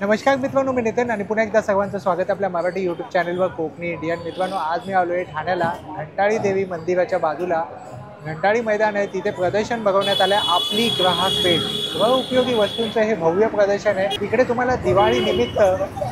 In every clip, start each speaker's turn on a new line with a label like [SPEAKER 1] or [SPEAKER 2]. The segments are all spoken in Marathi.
[SPEAKER 1] नमस्कार मित्रांनो, मी नितीन आणि पुन्हा एकदा सर्वांचं स्वागत आपल्या मराठी यूट्यूब चॅनलवर कोकणी इंडियन. मित्रांनो, आज मी आलो आहे ठाण्याला घंटाळी देवी मंदिराच्या बाजूला घंटाळी मैदान आहे. तिथे प्रदर्शन भरवण्यात आलं आहे आपली ग्राहक पेठ. गृह उपयोगी वस्तूंचं हे भव्य प्रदर्शन आहे. इकडे तुम्हाला दिवाळी निमित्त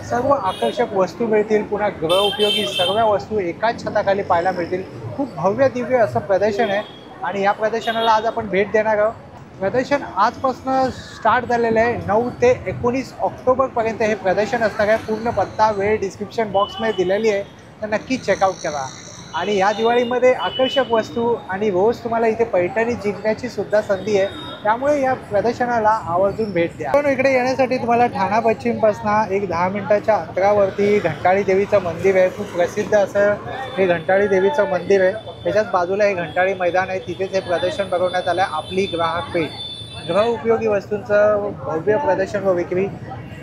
[SPEAKER 1] सर्व आकर्षक वस्तू मिळतील. पुन्हा गृह उपयोगी सर्व वस्तू एकाच छताखाली पाहायला मिळतील. खूप भव्य दिव्य असं प्रदर्शन आहे आणि या प्रदर्शनाला आज आपण भेट देणार आहोत. प्रदर्शन आजपासून स्टार्ट झालेलं आहे. 9 ते 19 ऑक्टोबरपर्यंत हे प्रदर्शन असणार आहे. पूर्ण पत्ता वेळ डिस्क्रिप्शन बॉक्समध्ये दिलेली आहे, तर नक्की चेकआउट करा. आणि या दिवाळीमध्ये आकर्षक वस्तू आणि रोज तुम्हाला इथे पैठणी जिंकण्याची सुद्धा संधी आहे. त्यामुळे या प्रदर्शनाला आवर्जून भेट द्या. पण इकडे येण्यासाठी तुम्हाला ठाणा पश्चिमपासून एक 10 मिनिटाच्या अंतरावरती घंटाळी देवीचं मंदिर आहे. खूप प्रसिद्ध असं हे घंटाळी देवीचं मंदिर आहे. त्याच्याच बाजूला हे घंटाळी मैदान आहे. तिथेच हे प्रदर्शन भरवण्यात आलं आहे आपली ग्राहक पेठ. गृह उपयोगी वस्तूंचं भव्य प्रदर्शन व विक्री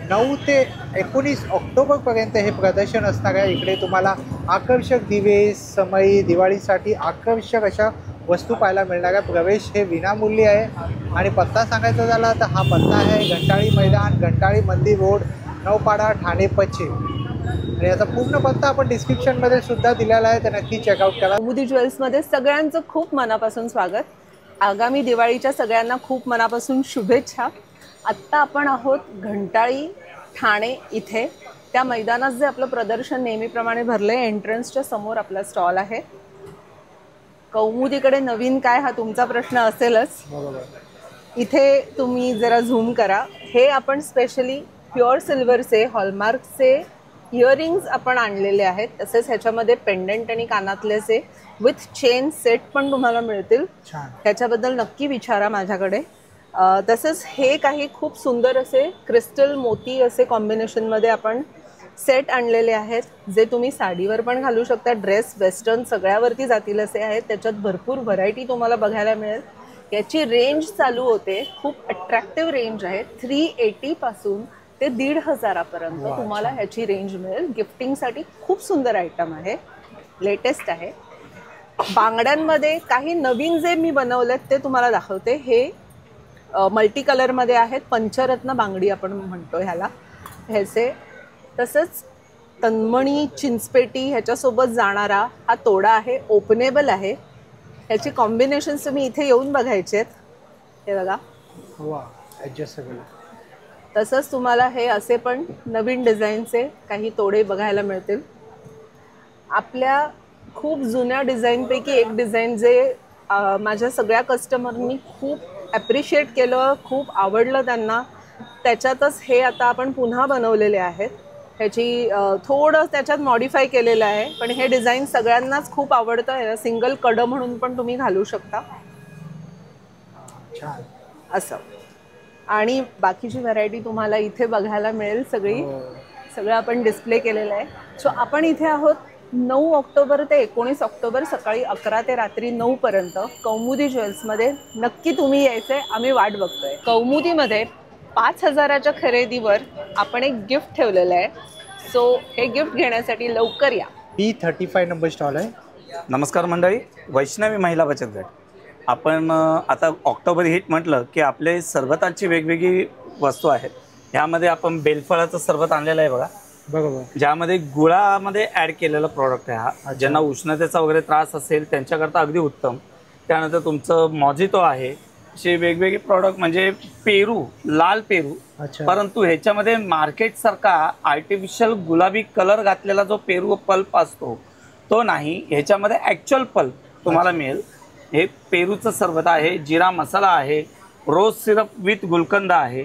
[SPEAKER 1] 9 ते 19 ऑक्टोबरपर्यंत हे प्रदर्शन असणार आहे. इकडे तुम्हाला आकर्षक दिवे, समई, दिवाळीसाठी आकर्षक अशा वस्तू पाहायला मिळणार आहे. प्रवेश हे विनामूल्य आहे. आणि पत्ता सांगायचा झाला तर हा पत्ता आहे घंटाळी मैदान, घंटाळी मंदिर रोड, नौपाडा, ठाणे पश्चिम. आणि याचा पूर्ण पत्ता आपण डिस्क्रिप्शनमध्ये सुद्धा दिलेला आहे, तर नक्की चेकआउट करा.
[SPEAKER 2] कौमुदी ज्वेल्समध्ये सगळ्यांचं खूप मनापासून स्वागत. आगामी दिवाळीच्या सगळ्यांना खूप मनापासून शुभेच्छा. आत्ता आपण आहोत घंटाळी ठाणे इथे. त्या मैदानात जे आपलं प्रदर्शन नेहमीप्रमाणे भरले, एंट्रन्सच्या समोर आपला स्टॉल आहे. कौमुदीकडे नवीन काय हा तुमचा प्रश्न असेलच. इथे तुम्ही जरा झूम करा. हे आपण स्पेशली प्युअर सिल्वरचे हॉलमार्कचे इयरिंग्स आपण आणलेले आहेत. तसेच ह्याच्यामध्ये पेंडंट आणि कानातल्याचे विथ चेन सेट पण तुम्हाला मिळतील. ह्याच्याबद्दल नक्की विचारा माझ्याकडे. तसेच हे काही खूप सुंदर असे क्रिस्टल मोती असे कॉम्बिनेशनमध्ये आपण सेट आणलेले आहेत, जे तुम्ही साडीवर पण घालू शकता. ड्रेस वेस्टर्न सगळ्यावरती जातील असे आहेत. त्याच्यात भरपूर व्हरायटी तुम्हाला बघायला मिळेल. याची रेंज चालू होते, खूप अट्रॅक्टिव्ह रेंज आहे. 380 पासून ते 1,500 पर्यंत तुम्हाला ह्याची रेंज मिळेल. गिफ्टिंगसाठी खूप सुंदर आयटम आहे, लेटेस्ट आहे. बांगड्यांमध्ये काही नवीन जे मी बनवलेत ते तुम्हाला दाखवते. हे मल्टी कलरमध्ये आहेत. पंचरत्न बांगडी आपण म्हणतो ह्याला, ह्याचे. तसंच तन्मणी, चिंचपेटी ह्याच्यासोबत जाणारा हा तोडा आहे, ओपनेबल आहे. ह्याची कॉम्बिनेशन्स तुम्ही इथे येऊन बघायचे आहेत. हे बघा,
[SPEAKER 1] ॲडजस्टेबल.
[SPEAKER 2] तसंच तुम्हाला हे असे पण नवीन डिझाईनचे काही तोडे बघायला मिळतील. आपल्या खूप जुन्या डिझाईनपैकी एक डिझाईन जे माझ्या सगळ्या कस्टमरनी खूप ॲप्रिशिएट केलं, खूप आवडलं त्यांना, त्याच्यातच हे आता आपण पुन्हा बनवलेले आहेत. ह्याची थोडं त्याच्यात मॉडिफाय केलेलं आहे, पण हे डिझाईन सगळ्यांनाच खूप आवडतं आहे. सिंगल कडं म्हणून पण तुम्ही घालू शकता असं. आणि बाकीची व्हरायटी तुम्हाला इथे बघायला मिळेल. सगळं आपण डिस्प्ले केलेलं आहे. सो आपण इथे आहोत 9 ऑक्टोबर ते 19 ऑक्टोबर सकाळी 11 ते रात्री 9 पर्यंत कौमुदी ज्वेल्समध्ये. नक्की तुम्ही यायचंय, आम्ही वाट बघतोय. कौमुदीमध्ये 5,000च्या खरेदीवर आपण एक गिफ्ट ठेवलेलं आहे. सो हे गिफ्ट घेण्यासाठी लवकर या.
[SPEAKER 1] P35 नंबर स्टॉल आहे.
[SPEAKER 3] नमस्कार मंडळी, वैष्णवी महिला बचत गट. आपण आता ऑक्टोबर हिट म्हटलं की आपले सरबतांची वेगवेगळी वस्तू आहेत. ह्यामध्ये आपण बेलफळाचं सरबत आणलेलं आहे बघा,
[SPEAKER 1] बरोबर,
[SPEAKER 3] ज्यामध्ये गुळामध्ये ॲड केलेला प्रॉडक्ट आहे हा. ज्यांना उष्णतेचा वगैरे त्रास असेल त्यांच्याकरता अगदी उत्तम. त्यानंतर तुमचं मॉजितो आहे. असे वेगवेगळे प्रॉडक्ट, म्हणजे पेरू, लाल पेरू, परंतु ह्याच्यामध्ये मार्केटसारखा आर्टिफिशियल गुलाबी कलर घातलेला जो पेरू पल्प असतो तो नाही. ह्याच्यामध्ये ॲक्च्युअल पल्प तुम्हाला मिळेल. हे पेरूचं सरबत आहे. जिरा मसाला आहे. रोज सिरप विथ गुलकंद आहे.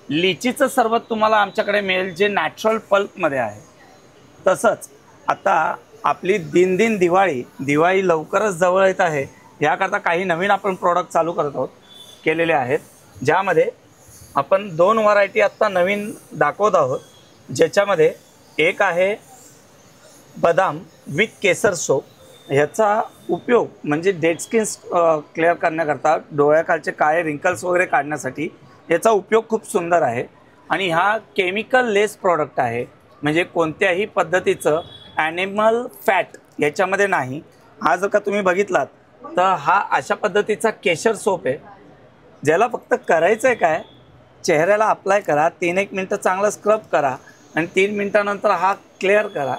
[SPEAKER 3] लिचीचं सरबत तुम्हाला आमच्याकडे मिळेल, जे नॅचरल पल्पमध्ये आहे. तसंच आता आपली दिन दिवाळी लवकरच जवळ येत आहे. याकरता काही नवीन आपण प्रॉडक्ट चालू केलेले आहेत, ज्यामध्ये आपण 2 व्हरायटी आत्ता नवीन दाखवत आहोत. ज्याच्यामध्ये एक आहे बदाम विथ केसर सोप. ह्याचा उपयोग म्हणजे डेड स्किन क्लिअर करण्याकरता, डोळ्याखालचे काळे रिंकल्स वगैरे काढण्यासाठी याचा उपयोग खूप सुंदर आहे. आणि हा केमिकल लेस प्रॉडक्ट आहे, म्हणजे कोणत्याही पद्धतीचं ॲनिमल फॅट याच्यामध्ये नाही. हा जर का तुम्ही बघितलात तर हा अशा पद्धतीचा केशर सोप आहे, ज्याला फक्त करायचं आहे काय, चेहऱ्याला अप्लाय करा, 3-1 मिनटं चांगलं स्क्रब करा आणि 3 मिनटानंतर हा क्लिअर करा,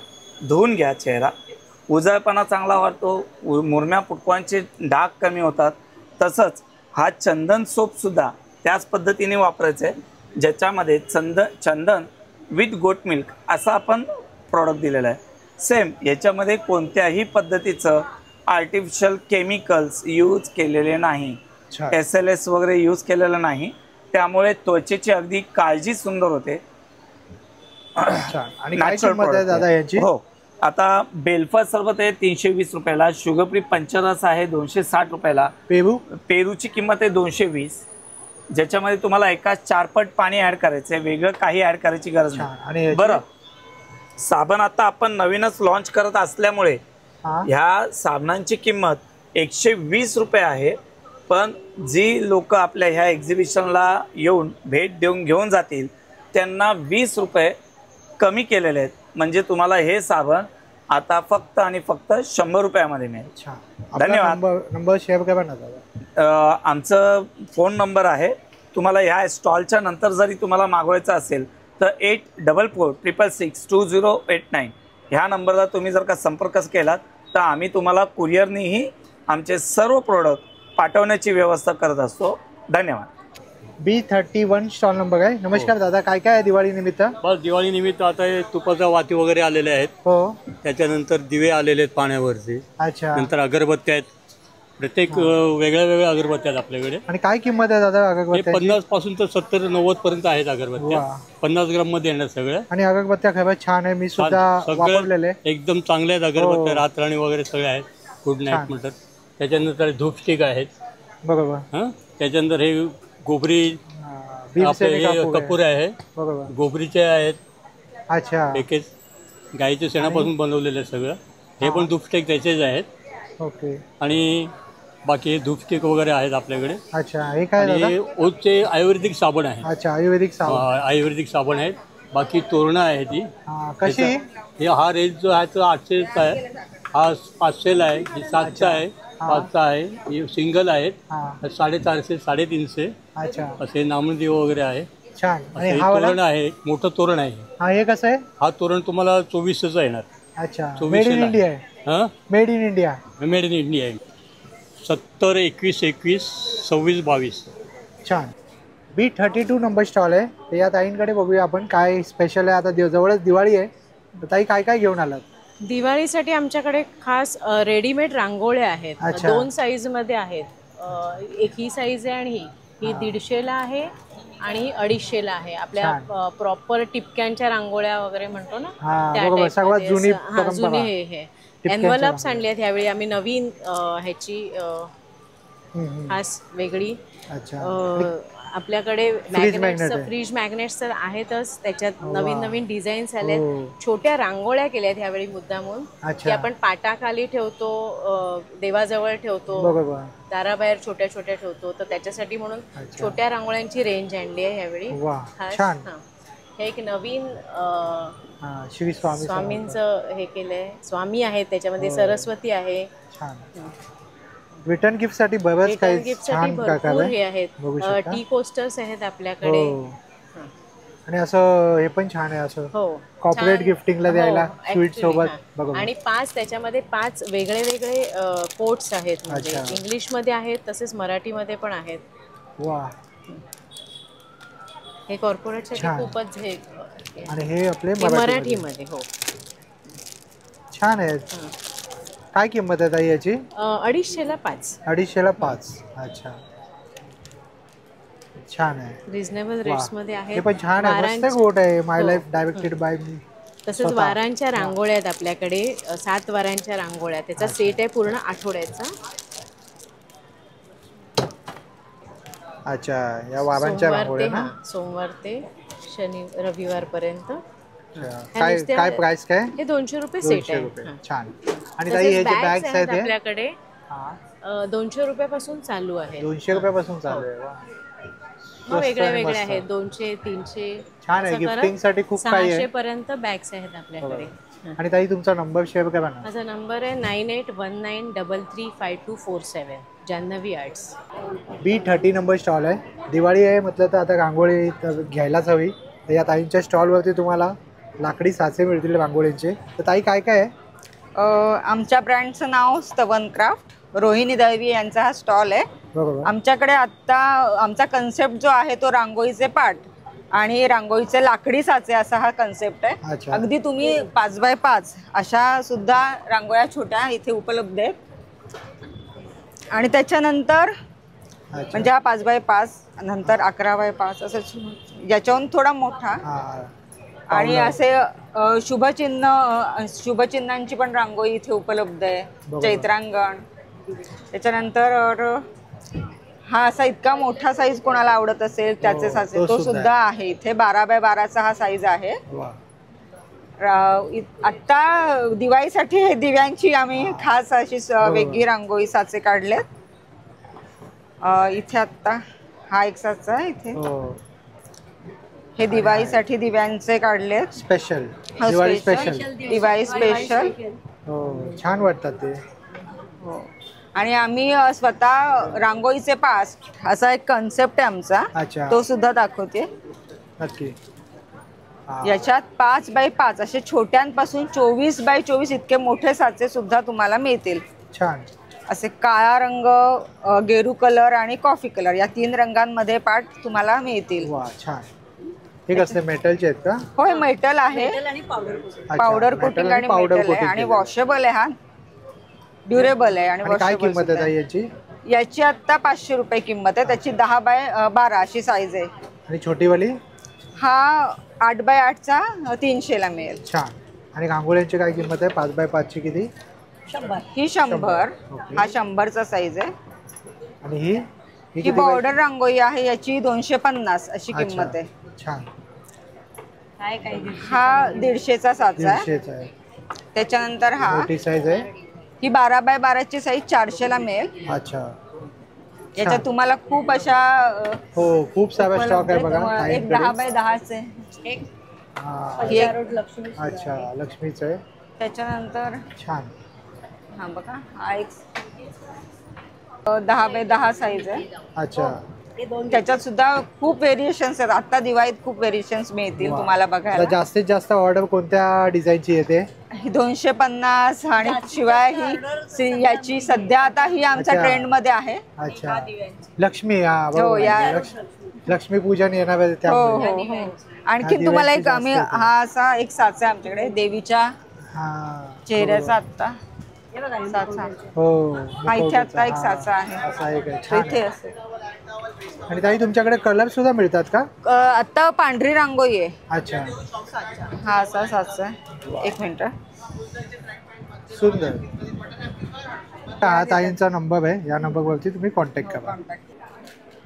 [SPEAKER 3] धुवून घ्या चेहरा. उजळपणा चांगला वाटतो, मुरम्या फुटकुळ्यांचे डाग कमी होतात. तसंच हा चंदन सोपसुद्धा त्याच पद्धतीने वापरायचं आहे, ज्याच्यामध्ये चंदन विथ गोट मिल्क असा आपण प्रॉडक्ट दिलेला आहे. सेम याच्यामध्ये कोणत्याही पद्धतीचं आर्टिफिशियल केमिकल्स यूज केलेले नाही,
[SPEAKER 1] छान.
[SPEAKER 3] SLS वगैरे यूज केलेलं नाही. त्यामुळे त्वचेची अगदी काळजी सुंदर होते.
[SPEAKER 1] छान. आणि काय
[SPEAKER 3] Natural
[SPEAKER 1] किंमत आहे
[SPEAKER 3] product
[SPEAKER 1] दादा
[SPEAKER 3] आहे.
[SPEAKER 1] याची?
[SPEAKER 3] हो, आता बेलफा सरबत आहे 320 रुपयाला, शुगरफ्री पंचरस आहे 260 रुपयाला, पेरूची किंमत आहे 220, ज्याच्यामध्ये तुम्हाला एका 4 पट पाणी ऍड करायचं आहे, वेगळं काही ऍड करायची गरज
[SPEAKER 1] आणि
[SPEAKER 3] नाही.
[SPEAKER 1] याची?
[SPEAKER 3] बरं, साबण आता आपण नवीनच लॉन्च करत असल्यामुळे ह्या साबणांची किंमत 120 रुपये आहे. पण जी लोक आपल्या ह्या एक्झिबिशनला येऊन भेट देऊन घेऊन जातील त्यांना 20 रुपये कमी केलेले आहेत. म्हणजे तुम्हाला हे साबण आता फक्त आणि फक्त 100 रुपयामध्ये मिळेल. धन्यवाद.
[SPEAKER 1] नंबर शेअर करा ना दादा.
[SPEAKER 3] आमचं फोन नंबर आहे. तुम्हाला ह्या स्टॉलच्या नंतर जरी तुम्हाला मागवायचं असेल तर 8446662089 ह्या नंबरला तुम्ही जर का संपर्क केलात तर आम्ही तुम्हाला कुरिअरनीही आमचे सर्व प्रोडक्ट पाठवण्याची व्यवस्था करत असतो. धन्यवाद.
[SPEAKER 1] B31 स्टॉल नंबर आहे. नमस्कार दादा, काय काय आहे दिवाळी निमित्त?
[SPEAKER 4] बस दिवाळी निमित्त आता हे तुपाच्या वाती वगैरे आलेले आहेत.
[SPEAKER 1] हो.
[SPEAKER 4] त्याच्यानंतर दिवे आलेले आहेत पाण्यावरचे.
[SPEAKER 1] अच्छा.
[SPEAKER 4] नंतर अगरबत्त्या आहेत. प्रत्येक वेगळ्या वेगळ्या अगरबत्त्या आहेत आपल्याकडे.
[SPEAKER 1] आणि काय किंमत आहे दादा अगरबत्त्याची?
[SPEAKER 4] 50 पासून तर 70-90 पर्यंत आहेत अगरबत्त्या. 50 ग्राम मध्ये येणार सगळ्या.
[SPEAKER 1] आणि अगरबत्त्या खरंच छान आहे, मी सुद्धा वापरलेले.
[SPEAKER 4] एकदम चांगल्या आहेत अगरबत्त्या. रातराणी वगैरे सगळ्या आहेत. गुड नाईट म्हणतात. त्याच्यानंतर धूप स्टिक आहेत.
[SPEAKER 1] बरोबर.
[SPEAKER 4] त्याच्यानंतर हे गोबरी कपूर आहे.
[SPEAKER 1] बरोबर.
[SPEAKER 4] गोबरीचे आहेत.
[SPEAKER 1] अच्छा.
[SPEAKER 4] पॅकेज गाईच्या शेणापासून बनवलेलं आहे सगळं. हे पण धूप स्टिक त्याचेच आहेत.
[SPEAKER 1] ओके.
[SPEAKER 4] आणि बाकी धूप स्टिक वगैरे आहेत आपल्याकडे.
[SPEAKER 1] अच्छा. हे काय दादा?
[SPEAKER 4] ओटचे आयुर्वेदिक साबण आहे.
[SPEAKER 1] अच्छा, आयुर्वेदिक साबण.
[SPEAKER 4] आयुर्वेदिक साबण आहेत. बाकी तोरणं आहे ती.
[SPEAKER 1] कशी?
[SPEAKER 4] हा रेट जो आहे तो 800चा आहे. हा 500ला आहे. ही 700 आहे. 500 आहे. ही सिंगल आहेत. 450, 350
[SPEAKER 1] अच्छा.
[SPEAKER 4] असे नामदेव वगैरे आहे.
[SPEAKER 1] छान. आणि
[SPEAKER 4] असे
[SPEAKER 1] हा
[SPEAKER 4] तोरण आहे. मोठं तोरण आहे.
[SPEAKER 1] हे कसं आहे?
[SPEAKER 4] हा तोरण तुम्हाला 2400चा येणार.
[SPEAKER 1] अच्छा. मेड इन इंडिया आहे. Made in India.
[SPEAKER 4] Made in India आहे. 70 21 21 26 22.
[SPEAKER 1] छान. B32 नंबर स्टॉल आहे. तर या ताईंकडे बघूया आपण काय स्पेशल आहे. आता जवळच दिवाळी आहे, तर ताई काय काय घेऊन आलात?
[SPEAKER 5] दिवाळीसाठी आमच्याकडे खास रेडीमेड रांगोळ्या आहेत. 2 साईजमध्ये आहेत. एक ही साईज आहे आणि ही 150ला आहे आणि 250ला आहे. आपल्या प्रॉपर टिपक्यांच्या रांगोळ्या वगैरे म्हणतो ना, त्या जुनी हे एनवलप्स आणले आहेत ह्यावेळी आम्ही नवीन ह्याची खास वेगळी. आपल्याकडे फ्रीज मॅग्नेट्स तर आहेतच, त्याच्यात नवीन नवीन डिझाईन्स आलेत. छोट्या रांगोळ्या केल्यात ह्यावेळी मुद्दामून, की आपण पाटाखाली ठेवतो, देवाजवळ ठेवतो, दाराबाहेर छोट्या छोट्या ठेवतो, तर त्याच्यासाठी म्हणून छोट्या रांगोळ्यांची रेंज आणली आहे ह्यावेळी. हे एक नवीन स्वामींचं हे केलंय. स्वामी आहेत त्याच्यामध्ये, सरस्वती आहे.
[SPEAKER 1] रिटर्न गिफ्ट साठी बरेच काही छान प्रकार
[SPEAKER 5] हे आहेत. टी कोस्टर्स आहेत आपल्याकडे.
[SPEAKER 1] आणि असं हे पण छान आहे, असं कॉर्पोरेट गिफ्टिंगला द्यायला स्वीट सोबत.
[SPEAKER 5] आणि 5 त्याच्यामध्ये 5 वेगळे वेगळे कोट्स आहेत. म्हणजे इंग्लिश मध्ये आहेत, तसेच मराठीमध्ये पण आहेत.
[SPEAKER 1] वा.
[SPEAKER 5] हे कॉर्पोरेट साठी खूपच हे.
[SPEAKER 1] आणि हे आपले
[SPEAKER 5] मराठीमध्ये. हो,
[SPEAKER 1] छान आहे. काय किंमत आहे ताई याची?
[SPEAKER 5] 250ला 5.
[SPEAKER 1] 250ला 5. अच्छा, छान आहे.
[SPEAKER 5] रिझनेबल रेट्स मध्ये आहे.
[SPEAKER 1] हे पण छान आहे, मस्त कोट आहे. माय लाईफ डायरेक्टेड बाय मी.
[SPEAKER 5] तसंच वारांच्या रांगोळ्या आहेत आपल्याकडे. 7 वारांच्या रांगोळ्या, त्याचा सेट आहे पूर्ण आठवड्याचा.
[SPEAKER 1] अच्छा, या वारांच्या रांगोळ्या ना,
[SPEAKER 5] सोमवार ते शनी रविवार पर्यंत.
[SPEAKER 1] काय काय प्राइस काय?
[SPEAKER 5] हे 200 रुपये सेट आहे.
[SPEAKER 1] छान. आणि ताई हे जे बॅग्स आहेत
[SPEAKER 5] आपल्याकडे 200 रुपयापासून चालू आहे.
[SPEAKER 1] 200 रुपयापासून चालू आहे. वा.
[SPEAKER 5] वेगळे वेगळे आहेत. 200, 300.
[SPEAKER 1] छान आहे. गिफ्टिंग साठी खूप काही आहे.
[SPEAKER 5] 600 पर्यंत बॅग्स आहेत आपल्याकडे.
[SPEAKER 1] आणि ताई तुमचा नंबर शेअर करा ना.
[SPEAKER 5] माझा नंबर आहे 9819335247. Janhvi arts.
[SPEAKER 1] B30 number stall आहे. दिवाळी आहे म्हटलं तर आता रांगोळी तर घ्यायलाच हवी. तर या ताईंच्या स्टॉलवरती तुम्हाला लाकडी साचे मिळतील रांगोळींचे. तर ताई काय काय आहे?
[SPEAKER 6] आमच्या ब्रँडचं नाव स्तवन क्राफ्ट. रोहिणी दळवी यांचा हा स्टॉल आहे.
[SPEAKER 1] बरोबर.
[SPEAKER 6] आमच्याकडे आत्ता आमचा कन्सेप्ट जो आहे तो रांगोळीचे पाट आणि रांगोळीचे लाकडी साचे असा हा कन्सेप्ट आहे.
[SPEAKER 1] अच्छा.
[SPEAKER 6] अगदी तुम्ही 5x5 अशा सुद्धा रांगोळ्या छोट्या इथे उपलब्ध आहेत. आणि त्याच्यानंतर म्हणजे हा 5x5 नंतर 11x5 असं याच्याहून थोडा मोठा
[SPEAKER 1] हां.
[SPEAKER 6] आणि असे शुभचिन्हांची पण रांगोळी इथे उपलब्ध आहे. चैत्रांगण. त्याच्यानंतर हा असा इतका मोठा साईज कोणाला आवडत असेल त्याचे साचे तो सुद्धा आहे इथे. 12x12चा हा साईज आहे. आत्ता दिवाळीसाठी हे दिव्यांची आम्ही खास अशी वेगळी रांगोळी साचे काढलेत. इथे आत्ता हा एक साचा आहे इथे. हे दिवाळीसाठी दिव्यांचे काढले
[SPEAKER 1] special. Diwali special.
[SPEAKER 6] Diwali special.
[SPEAKER 1] हो छान वाटतात ते.
[SPEAKER 6] हो. आणि आम्ही स्वतः रांगोळीचे पास्ट असा एक कन्सेप्ट आहे आमचा.
[SPEAKER 1] अच्छा.
[SPEAKER 6] तो सुद्धा दाखवते.
[SPEAKER 1] नक्की.
[SPEAKER 6] याच्यात 5x5 असे छोट्यांपासून 24x24 इतके मोठे साचे सुद्धा तुम्हाला मिळतील.
[SPEAKER 1] छान.
[SPEAKER 6] असे काळा रंग, गेरू कलर आणि कॉफी कलर या 3 रंगांमध्ये पाट तुम्हाला मिळतील.
[SPEAKER 1] वा छान. हे कसले मेटलचे आहेत का?
[SPEAKER 6] होय मेटल आहे. पावडर कोटिंग आणि मेटल आहे आणि वॉशेबल आहे. हा ड्युरेबल आहे आणि
[SPEAKER 1] काय किंमत आहे याची?
[SPEAKER 6] याची आता 500 रुपये किंमत आहे. त्याची 10x12 अशी साईज आहे.
[SPEAKER 1] आणि छोटीवाली?
[SPEAKER 6] हा 8x8चा 300ला मिळेल.
[SPEAKER 1] छान. आणि रांगोळ्यांची काय किंमत आहे? 5x5ची किती?
[SPEAKER 6] ही 100. हा 100चा साईज आहे.
[SPEAKER 1] आणि ही
[SPEAKER 6] ही बॉर्डर रांगोळी आहे. याची 250 अशी किंमत आहे.
[SPEAKER 1] छान.
[SPEAKER 6] हा 150चा साचा आहे.
[SPEAKER 1] 150चा आहे.
[SPEAKER 6] त्याच्यानंतर हा
[SPEAKER 1] मोठी साईज आहे.
[SPEAKER 6] ही 12x12ची साईज 400ला मिळेल.
[SPEAKER 1] अच्छा.
[SPEAKER 6] याच्यात तुम्हाला खूप अशा
[SPEAKER 1] हो खूप सारा स्टॉक आहे बघा.
[SPEAKER 6] एक 10x10 आहे.
[SPEAKER 1] अच्छा लक्ष्मीचं आहे.
[SPEAKER 6] त्याच्यानंतर
[SPEAKER 1] छान.
[SPEAKER 6] हा बघा हा एक 10x10 साईज आहे.
[SPEAKER 1] अच्छा.
[SPEAKER 6] त्याच्यात सुद्धा खूप व्हेरिएशन्स आहेत. आता दिवाळीत खूप व्हेरिएशन्स मिळतील तुम्हाला बघायला.
[SPEAKER 1] जास्तीत जास्त ऑर्डर कोणत्या डिझाईनची येते?
[SPEAKER 6] 250 आणि शिवाय ही याची सध्या आता ही आमच्या ट्रेंड मध्ये आहे.
[SPEAKER 1] अच्छा. लक्ष्मी. लक्ष्मी पूजन येणार आहे त्यामुळे.
[SPEAKER 6] आणखी तुम्हाला एक आम्ही हा असा एक साचा आहे आमच्याकडे देवीच्या चेहऱ्याचा. आता साचा हा इथे आता एक साचा आहे. इथे असेल.
[SPEAKER 1] आणि ताई तुमच्याकडे कलर सुद्धा मिळतात का?
[SPEAKER 6] आता पांढरी रांगोळी आहे.
[SPEAKER 1] अच्छा.
[SPEAKER 6] हा असा साचा आहे. एक मिनिट.
[SPEAKER 1] सुंदर. हा ताईंचा नंबर आहे. या नंबरवरती तुम्ही कॉन्टॅक्ट करा.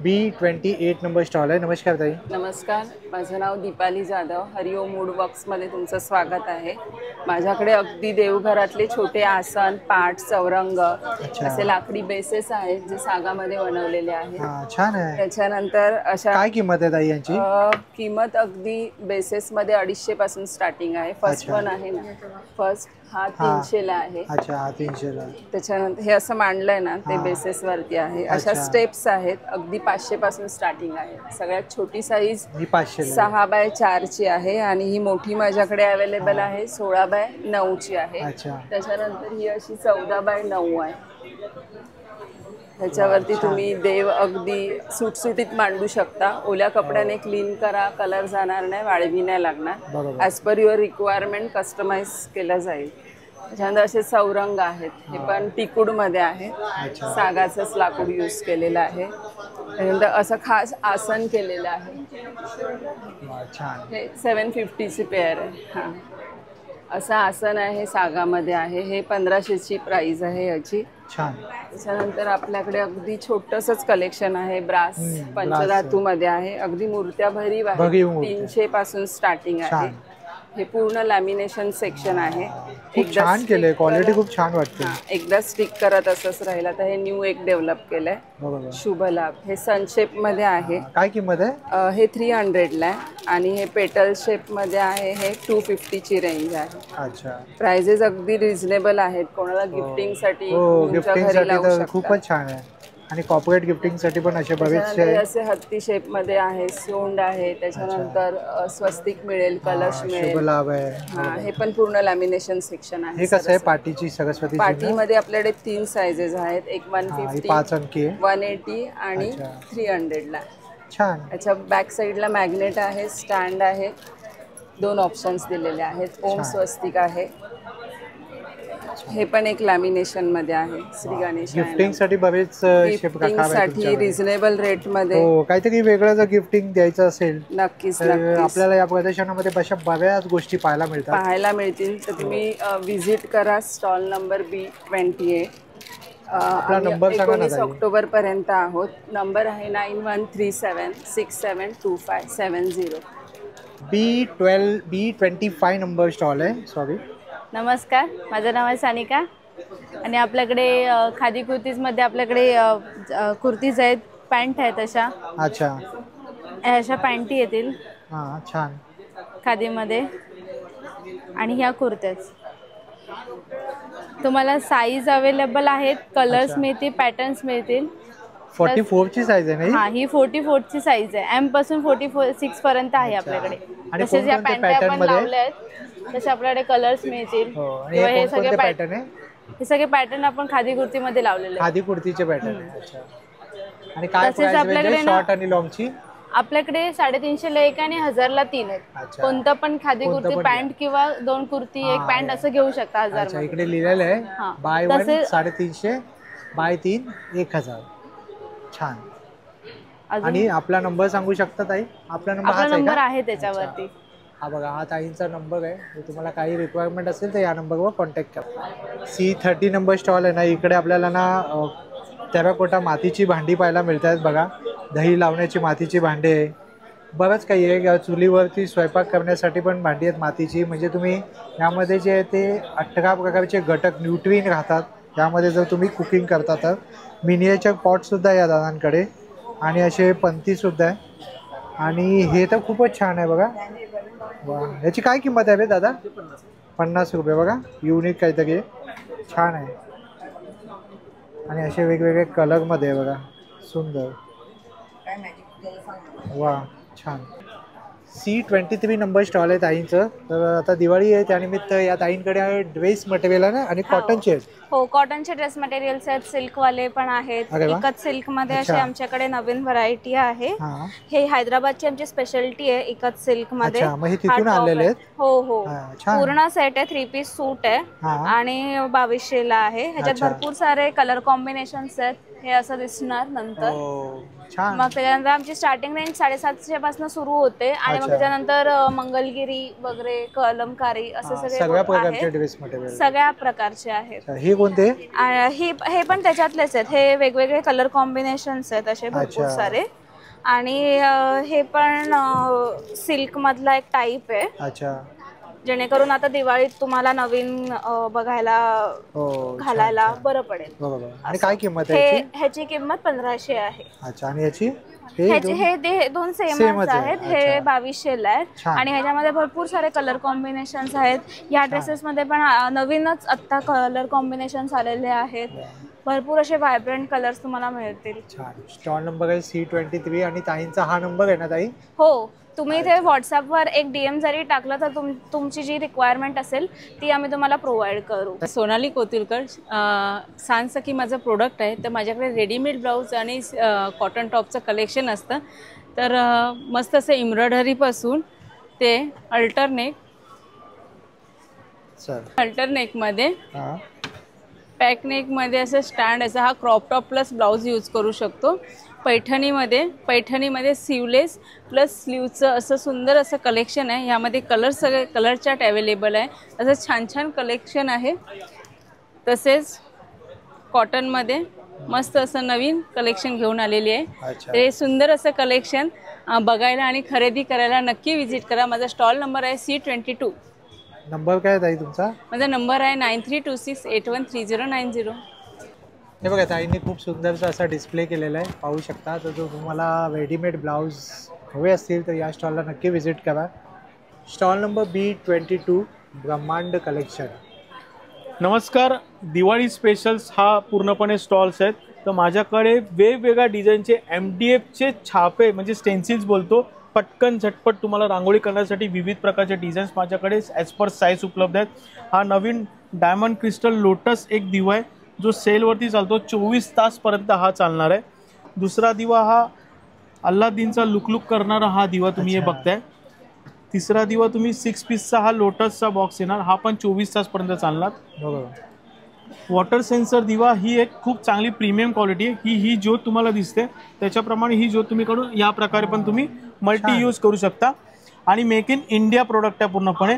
[SPEAKER 1] B28 नंबर स्टॉल आहे. नमस्कार ताई.
[SPEAKER 7] नमस्कार. माझं नाव दीपाली जाधव. हरिओम मूड बॉक्समध्ये तुमचं स्वागत आहे. माझ्याकडे अगदी देवघरातले छोटे आसन, पाट, चौरंग असे लाकडी बेसेस आहेत जे सागामध्ये बनवलेले आहेत.
[SPEAKER 1] छान आहे.
[SPEAKER 7] त्याच्यानंतर अशा
[SPEAKER 1] काय किंमत आहे ताई यांची?
[SPEAKER 7] किंमत अगदी बेसेसमध्ये 250 पासून स्टार्टिंग आहे. फर्स्ट वन आहे ना, फर्स्ट हा 300ला आहे.
[SPEAKER 1] अच्छा हा 300ला.
[SPEAKER 7] त्याच्यानंतर हे असं मांडलंय ना ते बेसेस वरती आहे. अशा स्टेप्स आहेत. अगदी 500 पासून स्टार्टिंग आहे. सगळ्यात छोटी साईज 6x4ची आहे आणि ही मोठी माझ्याकडे अवेलेबल आहे 16x9ची आहे. त्याच्यानंतर ही अशी 14x9 आहे. ह्याच्यावरती तुम्ही देव अगदी सुटसुटीत मांडू शकता. ओल्या कपड्याने क्लीन करा, कलर जाणार नाही, वाळवी नाही लागणार. As per your requirement customize केलं जाईल. त्याच्यानंतर असे चौरंग आहेत. हे पण टिकूडमध्ये आहे. सागाचंच लाकूड यूज केलेलं आहे. त्याच्यानंतर असं खास आसन केलेलं आहे. हे 750ची पेअर आहे. हां असं आसन आहे. सागामध्ये आहे. हे 1500ची प्राईज आहे याची. त्याच्यानंतर आपल्याकडे अगदी छोटंसंच कलेक्शन आहे. ब्रास पंचधातूमध्ये आहे. अगदी मूर्त्या भरीव आहे. 300 पासून स्टार्टिंग आहे. हे पूर्ण लॅमिनेशन सेक्शन आहे.
[SPEAKER 1] छान केलंय. क्वालिटी खूप छान वाटते.
[SPEAKER 7] एकदा स्टिक करत असंच राहिलं तर हे न्यू एक डेव्हलप केलंय. शुभ लाभ. हे सन शेप मध्ये आहे.
[SPEAKER 1] काय किंमत आहे?
[SPEAKER 7] हे 300ला आहे आणि हे पेटल शेप मध्ये आहे. हे 250ची रेंज आहे.
[SPEAKER 1] अच्छा.
[SPEAKER 7] प्राइजेस अगदी रिझनेबल आहेत. कोणाला गिफ्टिंग साठी
[SPEAKER 1] गिफ्टिंग साठी खूपच छान आहे. आणि कॉर्पोरेट गिफ्टिंगसाठी पण असे बरेचसे
[SPEAKER 7] त्याच्यानंतर असे हत्ती शेप मध्ये आहे, सोंड आहे, त्याच्यानंतर स्वस्तिक मिळेल, कलश
[SPEAKER 1] शुभ
[SPEAKER 7] मिळेल.
[SPEAKER 1] लाभ आहे.
[SPEAKER 7] हा, हे पण पूर्ण लॅमिनेशन सेक्शन आहे.
[SPEAKER 1] हे कसं आहे पाटीची सरस्वती
[SPEAKER 7] पाटीमध्ये आपल्याकडे 3 साइजेस आहेत, एक 150,
[SPEAKER 1] 5 अंकी आहे.
[SPEAKER 7] 180 आणि 300 ला.
[SPEAKER 1] छान.
[SPEAKER 7] याच्या बॅक साईडला मॅग्नेट आहे, स्टँड आहे, 2 ऑप्शन्स दिलेले आहेत. ओम स्वस्तिक आहे, हे पण एक लॅमिनेशन मध्ये आहे. श्री गणेश
[SPEAKER 1] गिफ्टिंग साठी बरेच शेप
[SPEAKER 7] साठी रिझनेबल रेट मध्ये.
[SPEAKER 1] हो, काहीतरी वेगळं जर गिफ्टिंग द्यायचं असेल
[SPEAKER 7] नक्कीच
[SPEAKER 1] तर आपल्याला या प्रदर्शनामध्ये अशा बऱ्याच गोष्टी पाहायला मिळतील.
[SPEAKER 7] तर तुम्ही विजिट करा. Stall number B28.
[SPEAKER 1] आपला नंबर सांगा ना.
[SPEAKER 7] 19 ऑक्टोबर पर्यंत आहोत. नंबर आहे 9137672570.
[SPEAKER 1] B25 नंबर स्टॉल आहे. सॉरी.
[SPEAKER 8] नमस्कार, माझं नाव आहे सानिका आणि आपल्याकडे खादी कुर्तीजमध्ये आपल्याकडे कुर्तीज आहेत, पॅन्ट आहेत अशा.
[SPEAKER 1] अच्छा.
[SPEAKER 8] अशा पॅन्टी येतील.
[SPEAKER 1] हां, छान.
[SPEAKER 8] खादीमध्ये. आणि ह्या कुर्त्याच तुम्हाला साईज अवेलेबल आहेत, कलर्स मिळतील, पॅटर्न्स मिळतील.
[SPEAKER 1] 44 ची साईज आहे ना?
[SPEAKER 8] हां, ही 44 ची साईज आहे. M पासून 46 पर्यंत आहे आपल्याकडे. तसेच या पॅन्ट आपण लावल्या आहेत, तसे आपल्याकडे कलर्स मिळतील.
[SPEAKER 1] हे सगळे पॅटर्न आहे.
[SPEAKER 8] हे सगळे पॅटर्न आपण खादी कुर्तीमध्ये लावलेले.
[SPEAKER 1] खादी कुर्तीचे पॅटर्न आहे. अच्छा. आणि काय प्राइस आहे शॉर्ट आणि लॉंग ची?
[SPEAKER 8] आपल्याकडे 350 ला एक आणि 1000 ला 3 आहेत. कोणतं पण खादी कुर्ती पॅन्ट किंवा 2 कुर्ती 1 पॅन्ट असं घेऊ शकता 1000 मध्ये.
[SPEAKER 1] इकडे लिहिलेलं आहे बाय 1 350, बाय 3 1000. छान. आणि आपला नंबर सांगू शकता ताई? आपला
[SPEAKER 8] नंबर आहे त्याच्यावरती.
[SPEAKER 1] हा बघा, हा ताईंचा नंबर आहे. तुम्हाला काही रिक्वायरमेंट असेल तर या नंबरवर कॉन्टॅक्ट करा. C30 नंबर स्टॉल आहे ना, इकडे आपल्याला ना टेराकोटा मातीची भांडी पाहायला मिळतात. बघा, दही लावण्याची मातीची भांडी आहे, बरंच काही आहे. चुलीवरती स्वयंपाक करण्यासाठी पण भांडी आहेत मातीची. म्हणजे तुम्ही यामध्ये जे आहे ते 18 प्रकारचे घटक न्यूट्रिन राहतात. यामध्ये जर तुम्ही कुकिंग करता तर मिनिएचर पॉटसुद्धा या दादांकडे आणि असे पंतीसुद्धा आहे. आणि हे तर खूपच छान आहे बघा. वा, याची काय किंमत आहे दादा? 50 रुपये. बघा, युनिक काहीतरी छान आहे. आणि असे वेगवेगळे कलरमध्ये आहे बघा, सुंदर. वा, छान. C23 नंबर स्टॉल आहे ताईंचं. तर आता दिवाळी आहे, त्यानिमित्त या ताईंकडे ड्रेस मटेरियल आहे ना आणि कॉटनचे आहेत.
[SPEAKER 8] हो, कॉटनचे ड्रेस मटेरियल्स आहेत, सिल्कवाले पण आहेत. इकत सिल्कमध्ये असे आमच्याकडे नवीन व्हरायटी आहे. हे हैदराबादची आमची स्पेशालिटी आहे इकत सिल्कमध्ये. हो हो, पूर्ण सेट आहे, 3 पीस सूट आहे आणि 2200 ला आहे. ह्याच्यात भरपूर सारे कलर कॉम्बिनेशन्स आहेत. हे असं दिसणार नंतर. मग त्याच्यानंतर आमची स्टार्टिंग रेंज 750 पासून सुरू होते आणि मग त्याच्यानंतर मंगलगिरी वगैरे, कलमकारी असे सगळे सगळ्या प्रकारचे आहेत.
[SPEAKER 1] हे कोणते?
[SPEAKER 8] हे पण त्याच्यातलेच आहेत. हे वेगवेगळे कलर कॉम्बिनेशन्स आहेत असे भरपूर सारे. आणि हे पण सिल्क मधला एक टाईप आहे. अच्छा. जेणेकरून आता दिवाळीत तुम्हाला नवीन बघायला घालायला बरं पडेल.
[SPEAKER 1] आणि काय किंमत आहे?
[SPEAKER 8] ह्याची किंमत 1500 आहे.
[SPEAKER 1] अच्छा. आणि याची?
[SPEAKER 8] हे 2 सेमच आहेत. हे 2200 ला आहेत आणि ह्याच्यामध्ये भरपूर सारे कलर कॉम्बिनेशन्स आहेत. या ड्रेसेस मध्ये पण नवीनच आता कलर कॉम्बिनेशन्स आलेले आहेत. भरपूर असे व्हायब्रंट कलर्स तुम्हाला मिळतील.
[SPEAKER 1] स्टॉल नंबर आहे C23 आणि ताईंचा हा नंबर आहे ना ताई?
[SPEAKER 8] हो, तुम्ही इथे व्हॉट्सअपवर एक DM जरी टाकलं तर तुमची जी रिक्वायरमेंट असेल ती आम्ही तुम्हाला प्रोव्हाइड करू.
[SPEAKER 5] सोनाली कोतिलकर, सांसकी माझं प्रोडक्ट आहे. तर माझ्याकडे रेडीमेड ब्लाऊज आणि कॉटन टॉपचं कलेक्शन असतं. तर मस्त असं एम्ब्रॉयडरीपासून ते अल्टरनेकमध्ये पॅक नेकमध्ये असं स्टँड असं हा crop top plus blouse use करू शकतो. पैठणीमध्ये स्लीवलेस प्लस स्लीवचं असं सुंदर असं कलेक्शन आहे. ह्यामध्ये कलर सगळे कलर चार्ट अवेलेबल आहे. असं छान छान कलेक्शन आहे. तसेच कॉटनमध्ये मस्त असं नवीन कलेक्शन घेऊन आलेली आहे. ते सुंदर असं कलेक्शन बघायला आणि खरेदी करायला नक्की विजिट करा. माझा स्टॉल नंबर आहे C22.
[SPEAKER 1] नंबर काय ताई तुमचा?
[SPEAKER 5] माझा नंबर आहे 9326813090.
[SPEAKER 1] हे बघा, ताईंनी खूप सुंदरसा असा डिस्प्ले केलेला आहे, पाहू शकता. तर जो तुम्हाला रेडीमेड ब्लाऊज हवे असतील तर या स्टॉलला नक्की विजिट करा. स्टॉल नंबर B22 ब्रह्मांड कलेक्शन.
[SPEAKER 9] नमस्कार. दिवाळी स्पेशल्स हा पूर्णपणे स्टॉल्स आहेत. तर माझ्याकडे वेगवेगळ्या डिझाईनचे MDFचे छापे म्हणजे स्टेन्सिल्स बोलतो, पटकन झटपट तुम्हाला रांगोळी करण्यासाठी विविध प्रकारचे डिझाईन्स माझ्याकडे ॲज पर साईज उपलब्ध आहेत. हा नवीन डायमंड क्रिस्टल लोटस एक दिवा आहे जो सेलवरती चालतो, 24 तासपर्यंत हा चालणार आहे. दुसरा दिवा हा अल्लादीनचा लुकलुक करणारा हा दिवा तुम्ही हे बघताय. तिसरा दिवा तुम्ही 6 पीसचा हा लोटसचा बॉक्स येणार, हा पण 24 तासपर्यंत चालणार. बरोबर. वॉटर सेन्सर दिवा ही एक खूप चांगली प्रीमियम क्वालिटी आहे. ही ज्योत तुम्हाला दिसते त्याच्याप्रमाणे ही ज्योत तुम्ही काढून या प्रकारे पण तुम्ही मल्टी यूज करू शकता. आणि मेक इन इंडिया प्रोडक्ट आहे पूर्णपणे.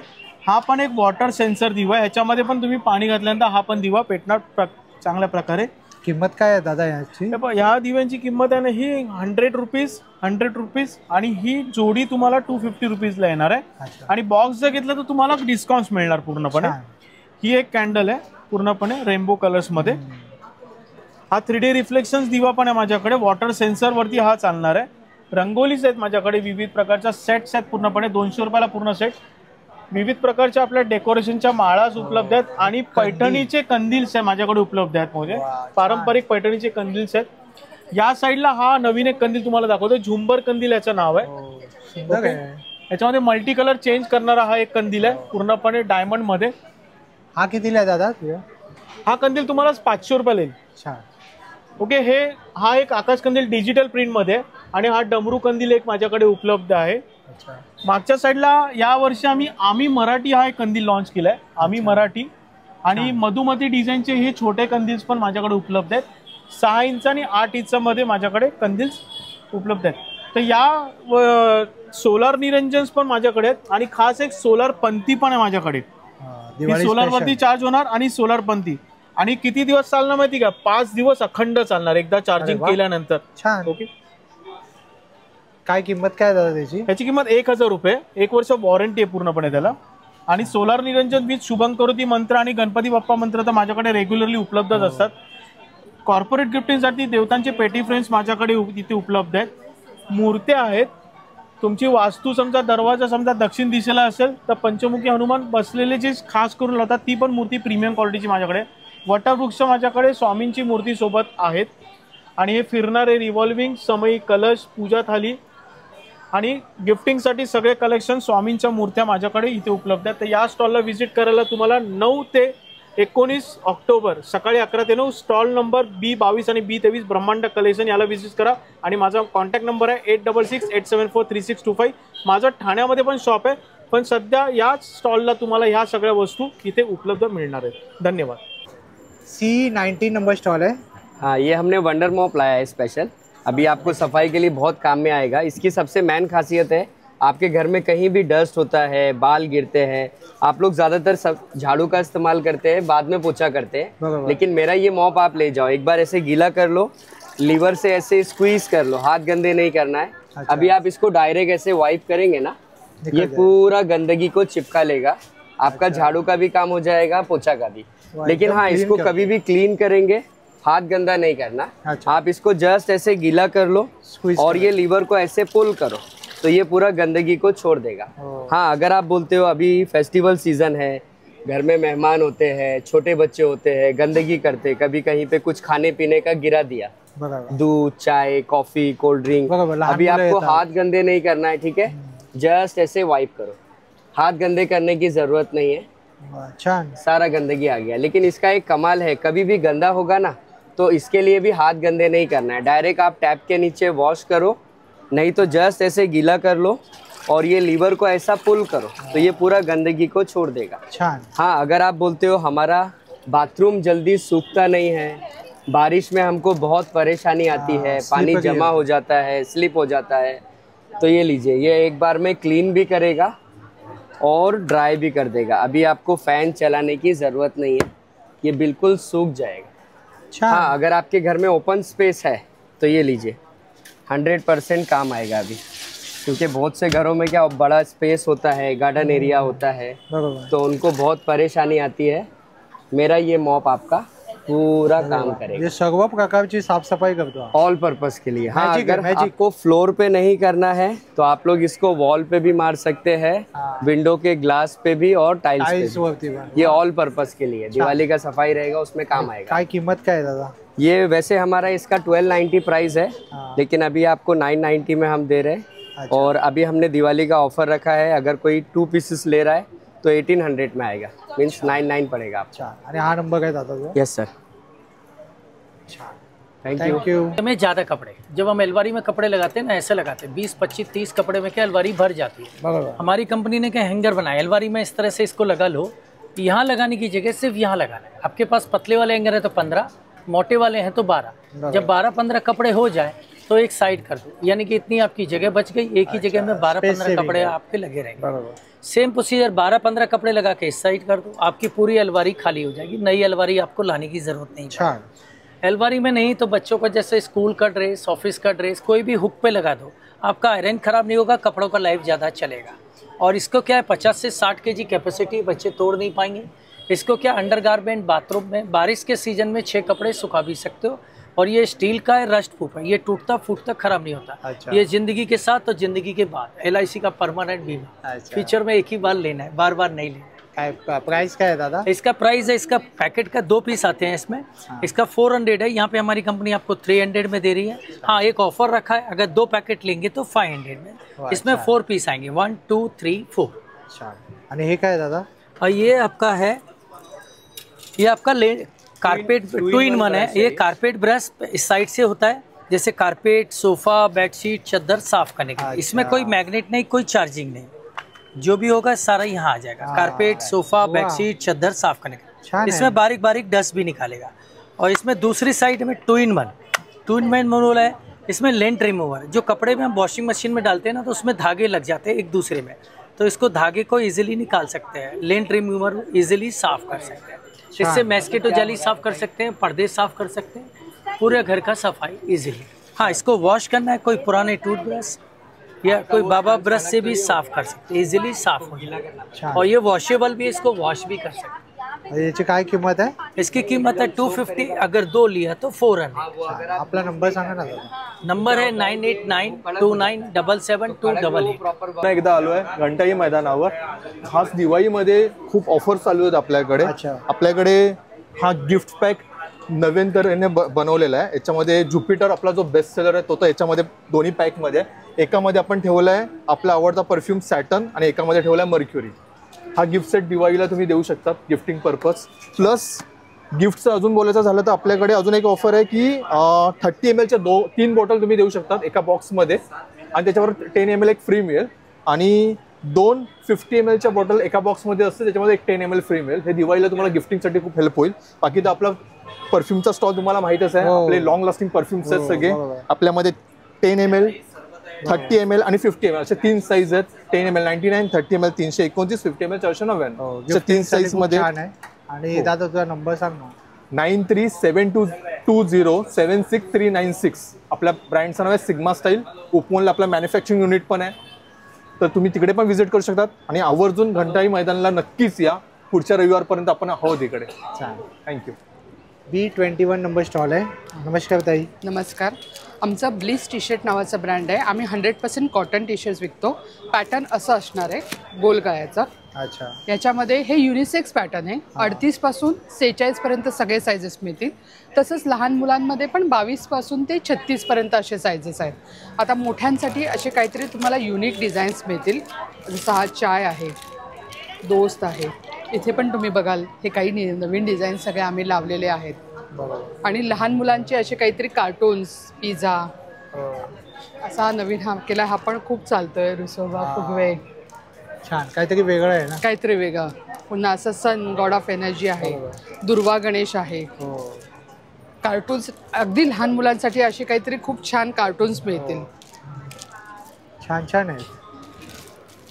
[SPEAKER 9] हा पण एक वॉटर सेन्सर दिवा आहे, ह्याच्यामध्ये पण तुम्ही पाणी घातल्यानंतर हा पण दिवा पेटणार चांगल्या प्रकारे.
[SPEAKER 1] किंमत काय आहे दादा याची?
[SPEAKER 9] ह्या दिव्यांची किंमत आहे ना ही 100 रुपीज आणि ही जोडी तुम्हाला 250 रुपीजला येणार आहे. आणि बॉक्स जर घेतला तर तुम्हाला डिस्काउंट मिळणार पूर्णपणे. ही एक कॅन्डल आहे पूर्णपणे रेनबो कलर्समध्ये. हा 3D रिफ्लेक्शन्स दिवा पण आहे माझ्याकडे, वॉटर सेन्सरवरती हा चालणार आहे. रंगोलीज आहेत माझ्याकडे, विविध प्रकारच्या सेट्स आहेत पूर्णपणे 200 रुपयाला पूर्ण सेट. विविध प्रकारच्या आपल्या डेकोरेशनच्या माळाच उपलब्ध आहेत आणि पैठणीचे कंदील्स आहे माझ्याकडे उपलब्ध आहेत. म्हणजे पारंपरिक पैठणीचे कंदील्स आहेत. या साईडला हा नवीन एक कंदील तुम्हाला दाखवतो, झुंबर कंदील याचं नाव आहे. याच्यामध्ये मल्टी कलर चेंज करणारा हा एक कंदील आहे पूर्णपणे डायमंड मध्ये.
[SPEAKER 1] हा कितीला आहे दादा?
[SPEAKER 9] हा कंदील तुम्हाला 500 रुपयाला येईल. ओके. हा एक आकाश कंदील डिजिटल प्रिंट मध्ये आणि हा डमरू कंदील एक माझ्याकडे उपलब्ध आहे. मागच्या साईडला या वर्षी आम्ही मराठी हा एक कंदील लॉन्च केलाय, आम्ही मराठी. आणि मधुमती डिझाईनचे हे छोटे कंदील्स पण माझ्याकडे उपलब्ध आहेत. 6 इंच आणि 8 इंच मध्ये माझ्याकडे कंदील्स उपलब्ध आहेत. तर या सोलार निरंजन्स पण माझ्याकडे आहेत आणि खास एक सोलार पंथी पण आहे माझ्याकडे. सोलार वरती चार्ज होणार आणि सोलार पंथी. आणि किती दिवस चालणार माहिती का? 5 दिवस अखंड चालणार एकदा चार्जिंग केल्यानंतर.
[SPEAKER 1] छान.
[SPEAKER 9] ओके.
[SPEAKER 1] काय किंमत काय दादा त्याची?
[SPEAKER 9] त्याची किंमत 1000 रुपये, 1 वर्ष वॉरंटी आहे पूर्णपणे त्याला. आणि सोलार निरंजन विथ शुभंकरोती मंत्र आणि गणपती बाप्पा मंत्र तर माझ्याकडे रेग्युलरली उपलब्धच असतात. कॉर्पोरेट गिफ्टिंगसाठी देवतांचे पेटी फ्रेम्स माझ्याकडे तिथे उपलब्ध आहेत. मूर्त्या आहेत. तुमची वास्तू समजा दरवाजा समजा दक्षिण दिशेला असेल तर पंचमुखी हनुमान बसलेले जे खास करून लावतात ती पण मूर्ती प्रीमियम क्वालिटीची माझ्याकडे. वटवृक्ष माझ्याकडे स्वामींची मूर्ती सोबत आहेत. आणि हे फिरणारे रिव्हॉल्विंग समई कलश पूजा थाली आणि गिफ्टिंगसाठी सगळे कलेक्शन स्वामींच्या मूर्त्या माझ्याकडे इथे उपलब्ध आहेत. तर या स्टॉलला व्हिजिट करायला तुम्हाला 9 ते 19 ऑक्टोबर सकाळी 11 ते 9 स्टॉल नंबर B22 आणि B23 ब्रह्मांड कलेक्शन याला व्हिजिट करा. आणि माझा कॉन्टॅक्ट नंबर आहे 8668743625. माझं ठाण्यामध्ये पण शॉप आहे, पण सध्या याच स्टॉलला तुम्हाला ह्या सगळ्या वस्तू इथे उपलब्ध मिळणार आहेत. धन्यवाद.
[SPEAKER 1] C19 नंबर स्टॉल है.
[SPEAKER 10] हाँ, ये हमने वंडर मॉप लाया है स्पेशल. अभी आपको सफाई के लिए बहुत काम में आएगा. इसकी सबसे मेन खासियत है आपके घर में कहीं भी डस्ट होता है, बाल गिरते हैं, आप लोग ज़्यादातर सब झाड़ू का इस्तेमाल करते हैं, बाद में पोछा करते हैं. लेकिन मेरा ये मॉप आप ले जाओ, एक बार ऐसे गीला कर लो, लीवर से ऐसे स्क्वीज कर लो, हाथ गंदे नहीं करना है. अच्छा. अभी आप इसको डायरेक्ट ऐसे वाइप करेंगे ना, ये पूरा गंदगी को चिपका लेगा. आपका झाड़ू का भी काम हो जाएगा, पोछा का भी. लेकिन हाँ, इसको कभी भी क्लीन करेंगे, हाथ गंदा नहीं करना. अच्छा. आप इसको जस्ट ऐसे गीला कर लो और ये लीवर को ऐसे पुल करो तो ये पूरा गंदगी को छोड़ देगा. हाँ, अगर आप बोलते हो अभी फेस्टिवल सीजन है, घर में मेहमान होते हैं, छोटे बच्चे होते हैं, गंदगी करते, कभी कहीं पे कुछ खाने पीने का गिरा दिया, दूध चाय कॉफी कोल्ड ड्रिंक, अभी आपको हाथ गंदे नहीं करना है. ठीक है, जस्ट ऐसे वाइप करो, हाथ गंदे करने की जरूरत नहीं है.
[SPEAKER 1] अच्छा,
[SPEAKER 10] सारा गंदगी आ गया. लेकिन इसका एक कमाल है, कभी भी गंदा होगा ना तो इसके लिए भी हाथ गंदे नहीं करना है. डायरेक्ट आप टैप के नीचे वॉश करो, नहीं तो जस्ट ऐसे गीला कर लो और ये लीवर को ऐसा पुल करो तो ये पूरा गंदगी को छोड़ देगा. हाँ, अगर आप बोलते हो हमारा बाथरूम जल्दी सूखता नहीं है, बारिश में हमको बहुत परेशानी आती है, पानी जमा हो जाता है, स्लिप हो जाता है, तो ये लीजिए, ये एक बार में क्लीन भी करेगा और ड्राई भी कर देगा. अभी आपको फैन चलाने की ज़रूरत नहीं है, ये बिल्कुल सूख जाएगा. हाँ, अगर आपके घर में ओपन स्पेस है तो ये लीजिए, 100% काम आएगा अभी. क्योंकि बहुत से घरों में क्या बड़ा स्पेस होता है, गार्डन एरिया होता है, तो उनको बहुत परेशानी आती है. मेरा ये मॉप आपका पूरा काम करेगा.
[SPEAKER 1] ये सर्व प्रकारची साफसफाई करतो
[SPEAKER 10] ऑल पर्पस के लिए. हाँ, अगर आपको फ्लोर पे नहीं करना है तो आप लोग इसको वॉल पे भी मार सकते हैं, विंडो के ग्लास पे भी और टाइल्स पे भी. ये ऑल पर्पस के लिए दिवाली का सफाई रहेगा उसमें काम आएगा.
[SPEAKER 1] काय किंमत काय दादा?
[SPEAKER 10] ये वैसे हमारा इसका 1290 प्राइस है, लेकिन अभी आपको 990 में हम दे रहे हैं। और अभी हमने दिवाली का ऑफर रखा है, अगर कोई 2 पीसेस ले रहा है तो 1800 में आएगा, मीन्स 99 पड़ेगा आपको।
[SPEAKER 1] आणि हा नंबर काय दादा तो?
[SPEAKER 10] Yes sir, thank you.
[SPEAKER 11] हमें ज़्यादा कपड़े, जब हम अलमारी में कपड़े लगाते हैं ना, ऐसे लगाते हैं 20, 25, 30 कपड़े में क्या अलमारी भर जाती है। हमारी कंपनी ने क्या हैंगर बनाया अलमारी में, इस तरह से इसको लगा लो, यहाँ लगाने की जगह सिर्फ यहाँ लगाना है। आपके पास पतले वाले हैंगर है तो 15, मोटे वाले हैं तो 12। जब 12-15 कपड़े हो जाए तो एक साइड कर दो, यानी कि इतनी आपकी जगह बच गई। एक ही जगह में 12-15 कपड़े आपके लगे रहेंगे। सेम प्रोसीजर 12-15 कपड़े लगा के इस साइड कर दो, आपकी पूरी अलमारी खाली हो जाएगी। नई अलमारी आपको लाने की जरूरत नहीं। अलमारी में नहीं तो बच्चों का जैसे स्कूल का ड्रेस, ऑफिस का ड्रेस, कोई भी हुक पे लगा दो, आपका आयरन खराब नहीं होगा, कपड़ों का लाइफ ज़्यादा चलेगा। और इसको क्या है 50 से 60 kg कैपेसिटी, बच्चे तोड़ नहीं पाएंगे। इसको क्या अंडरगारमेंट बाथरूम में बारिश के सीजन में 6 कपड़े सुखा भी सकते हो। और ये स्टील का है, रस्ट प्रूफ है, ये टूटता फूटता खराब नहीं होता। ये जिंदगी के साथ तो जिंदगी के बाद LIC का परमानेंट बीमा। फ्यूचर में एक ही बार लेना है, बार बार नहीं लेना।
[SPEAKER 1] प्राइस क्या है दादा?
[SPEAKER 11] इसका प्राइस है, इसका पैकेट का 2 पीस आते हैं इसमें। इसका 400 है, यहाँ पे हमारी कंपनी आपको 300 में दे रही है। हाँ, एक ऑफर रखा है, अगर 2 पैकेट लेंगे तो 500 में। इसमें 4 पीस आएंगे, 1 2 3 4।
[SPEAKER 1] आणि हे काय दादा?
[SPEAKER 11] और ये आपका है, ये आपका कारपेट 2 in 1 है। ये कारपेट ब्रश इस साइड से होता है, जैसे कारपेट, सोफा, बेडशीट, चादर साफ करने के लिए। इसमें कोई मैग्नेट नहीं, कोई चार्जिंग नहीं, जो भी होगा सारा यहाँ आ जाएगा। कारपेट, सोफा, बेडशीट, चादर साफ करने का। इसमें बारीक बारीक डस्ट भी निकालेगा। और इसमें दूसरी साइड में 2 in 1 मॉडल है। इसमें लेंथ रिमूवर, जो कपड़े में हम वॉशिंग मशीन में डालते हैं ना, तो उसमें धागे लग जाते हैं एक दूसरे में, तो इसको धागे को इजीली निकाल सकते हैं। लेंथ रिमूवर इजीली साफ कर सकते हैं। इससे मस्कीटो जाली साफ कर सकते हैं, पर्दे साफ कर सकते हैं, पूरे घर का सफाई इजीली। हाँ, इसको वॉश करना है, कोई पुराने टूथब्रश या कोई बाबा ब्रश से भी साफ कर सकते हैं, इजीली साफ हो जाएगा। और ये वॉशेबल भी, इसको वॉश भी कर सकते हैं।
[SPEAKER 1] याची काय किंमत है?
[SPEAKER 11] इसकी कीमत है 250, अगर 2 लिया तो 400।
[SPEAKER 1] आपला नंबर सांगा ना दादा।
[SPEAKER 11] नंबर है 9892977288।
[SPEAKER 12] एकदा आलो आहे घंटाई मैदानावर। खास दिवाळीमध्ये खूप ऑफर चालू आहेत आपल्याकडे। आपल्याकडे हा गिफ्ट पॅक नवीन तऱ्हेने बनवलेला आहे। याच्यामध्ये ज्युपिटर आपला जो बेस्ट सेलर आहे तो तर याच्यामध्ये दोन्ही पॅकमध्ये आहे। एकामध्ये आपण ठेवला आहे आपला आवडता परफ्यूम सॅटन आणि एकामध्ये ठेवला आहे मर्क्युरी। हा गिफ्ट सेट दिवाळीला तुम्ही देऊ शकता गिफ्टिंग पर्पज। प्लस गिफ्टचं अजून बोलायचं झालं तर आपल्याकडे अजून एक ऑफर आहे की 30 ml 3 बॉटल तुम्ही देऊ शकता एका बॉक्समध्ये, आणि त्याच्यावर 10 ml एक फ्री मिळेल, आणि 2 50 ml बॉटल एका बॉक्समध्ये असते, त्याच्यामध्ये एक 10 ml फ्री मिळेल। हे दिवाळीला तुम्हाला गिफ्टिंगसाठी खूप हेल्प होईल। बाकी तर आपला परफ्यूमचा स्टॉल तुम्हाला माहितच आहे, आपले लॉंग लास्टिंग परफ्यूम्स आहेत सगळे आपल्यामध्ये। 10 ml 30 ml आणि 50 ml असे 3 साईज आहेत। 10 ml 99, 30 ml 329, 50 ml 499 अशा 3 साईज मध्ये।
[SPEAKER 1] आणि दादा तुझा नंबर सांग ना।
[SPEAKER 12] 93722076 आपल्या ब्रँडचं नाव आहे सिग्मा स्टाईल। उपमोलला आपला मॅन्युफॅक्चरिंग युनिट पण आहे, तर तुम्ही तिकडे पण व्हिजिट करू शकतात। आणि आवर्जून घंटाई मैदानाला नक्कीच या, पुढच्या रविवारपर्यंत आपण आहोत इकडे। थँक्यू।
[SPEAKER 1] B21 नंबर स्टॉल आहे। नमस्कार ताई।
[SPEAKER 13] नमस्कार। आमचा ब्लिस टी शर्ट नावाचा ब्रँड आहे। आम्ही 100% कॉटन टी शर्ट्स विकतो। पॅटर्न असं असणार आहे गोल गळ्याचा।
[SPEAKER 1] अच्छा।
[SPEAKER 13] याच्यामध्ये हे युनिसेक्स पॅटर्न आहे। 38 पासून 46 पर्यंत सगळे साइजेस मिळतील। तसंच लहान मुलांमध्ये पण 22 पासून ते 36 पर्यंत असे साइजेस आहेत। आता मोठ्यांसाठी असे काहीतरी तुम्हाला युनिक डिझाईन्स मिळतील, जसं हा चाय आहे, दोस्त आहे। इथे पण तुम्ही बघाल हे काही नवीन डिझाईन सगळे आम्ही लावलेले आहेत। आणि लहान मुलांचे असे काहीतरी कार्टून्स, पिझ्झा असा नवीन हा केला, हा पण खूप चालतोय। रुसोबा फुगवे,
[SPEAKER 1] छान काहीतरी वेगळं आहे ना,
[SPEAKER 13] काहीतरी वेगळं। पुन्हा असं सन गॉड ऑफ एनर्जी आहे, दुर्वा गणेश आहे। कार्टून्स अगदी लहान मुलांसाठी असे काहीतरी खूप छान कार्टून्स मिळतील।
[SPEAKER 1] छान छान आहे,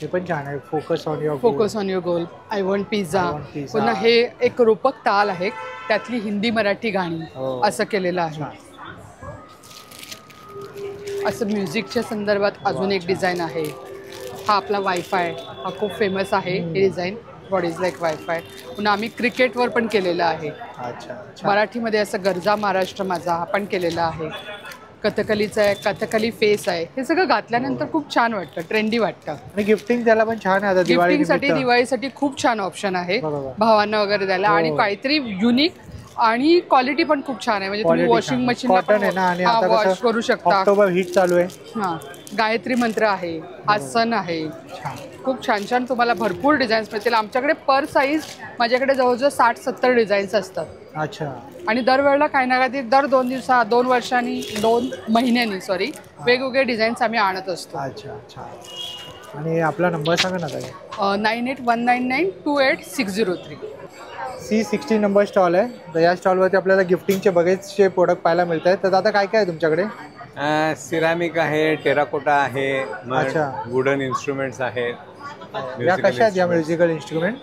[SPEAKER 1] हे पण छान आहे। Focus on your
[SPEAKER 13] goal, I want pizza. पुन्हा हे एक रूपक ताल आहे, त्यातली हिंदी मराठी गाणी असं केलेलं आहे। असं म्युझिकच्या संदर्भात अजून एक डिझाईन आहे। हा आपला वायफाय, हा खूप फेमस आहे हे design, what is like wifi. पुन्हा आम्ही क्रिकेटवर पण केलेलं आहे। मराठीमध्ये असं गरजा महाराष्ट्र माझा हा पण केलेला आहे। कथकलीचं आहे, कथकली फेस आहे। हे सगळं घातल्यानंतर खूप छान वाटतं, ट्रेंडी वाटतं।
[SPEAKER 1] आणि गिफ्टिंग त्याला पण छान आहे।
[SPEAKER 13] गिफ्टिंगसाठी दिवाळीसाठी खूप छान ऑप्शन आहे भावांना वगैरे द्यायला। आणि काहीतरी युनिक आणि क्वालिटी पण खूप छान आहे. म्हणजे तुम्ही वॉशिंग मशीन
[SPEAKER 1] कॉटन आहे ना, आणि आता
[SPEAKER 13] वॉश करू शकता.
[SPEAKER 1] ऑक्टोबर हीट चालू आहे.
[SPEAKER 13] हा, गायत्री मंत्र आहे, आज सण आहे. खूप छान छान तुम्हाला भरपूर डिझाईन्स मिळतील आमच्याकडे. पर साईज माझ्याकडे जवळजवळ 60-70 डिझाईन्स असतात.
[SPEAKER 1] अच्छा.
[SPEAKER 13] आणि दरवेळेला काही ना काही दर 2 वर्षांनी 2 महिन्यांनी वेगवेगळे डिझाईन्स आम्ही आणत असतो.
[SPEAKER 1] अच्छा अच्छा. आणि आपला नंबर सांगा ना ताई.
[SPEAKER 13] 9819928603.
[SPEAKER 1] C16 नंबर स्टॉल आहे. तर या स्टॉलवरती आपल्याला गिफ्टिंगचे बरेचसे प्रोडक्ट पाहायला मिळत आहेत. तर आता काय काय आहे तुमच्याकडे?
[SPEAKER 14] सिरामिक आहे, टेराकोटा आहे,
[SPEAKER 1] अच्छा.
[SPEAKER 14] वुडन इन्स्ट्रुमेंट्स आहेत.
[SPEAKER 1] या कशा आहेत या म्युझिकल इन्स्ट्रुमेंट?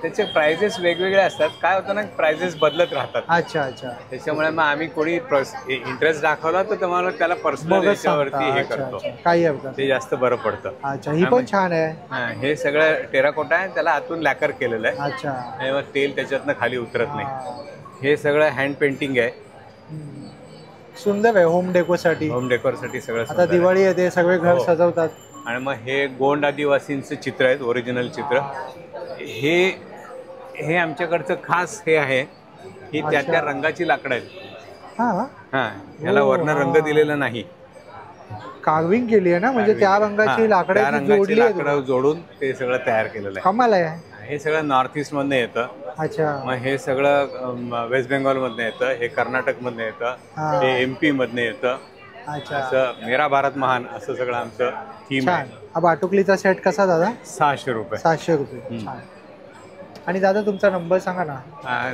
[SPEAKER 14] त्याचे प्राइजेस वेगवेगळे असतात. काय होतं ना, प्राइजेस बदलत राहतात.
[SPEAKER 1] अच्छा अच्छा.
[SPEAKER 14] त्याच्यामुळे मग आम्ही कोणी इंटरेस्ट दाखवला तर तुम्हाला त्याला पर्सनल याच्यावरती हे करतो.
[SPEAKER 1] काही
[SPEAKER 14] ते जास्त बरं पडतं.
[SPEAKER 1] अच्छा. ही पण छान आहे.
[SPEAKER 14] हे सगळं टेराकोटा आहे, त्याला आतून लॅकर केलेलं आहे.
[SPEAKER 1] अच्छा.
[SPEAKER 14] आणि मग तेल त्याच्यातनं खाली उतरत नाही. हे सगळं हँड पेंटिंग आहे.
[SPEAKER 1] सुंदर आहे होम डेकोरसाठी.
[SPEAKER 14] होम डेकोरसाठी सगळं.
[SPEAKER 1] आता दिवाळी येते, सगळे घर सजवतात.
[SPEAKER 14] आणि मग हे गोंड आदिवासींचे चित्र आहेत, ओरिजिनल चित्र. हे आमच्याकडचं खास हे आहे. ही त्या रंगाची लाकडं आहेत. याला वर्ण रंग दिलेला नाही,
[SPEAKER 1] कार्विंग केली आहे ना, म्हणजे त्या रंगाची लाकडं
[SPEAKER 14] जोडून ते सगळं तयार केलेलं आहे.
[SPEAKER 1] कमाल आहे.
[SPEAKER 14] हे सगळं नॉर्थ ईस्ट मधनं येतं.
[SPEAKER 1] अच्छा.
[SPEAKER 14] मग हे सगळं वेस्ट बेंगॉल मधनं येतं, हे कर्नाटक मधनं येतं, हे MP मधनं येतं.
[SPEAKER 1] अच्छा.
[SPEAKER 14] असं मेरा भारत महान असं सगळं आमचं थीम आहे.
[SPEAKER 1] हा बाटुकलीचा सेट कसा दादा?
[SPEAKER 14] 600 रुपये.
[SPEAKER 1] 600 रुपये. आणि दादा तुमचा नंबर सांगा ना.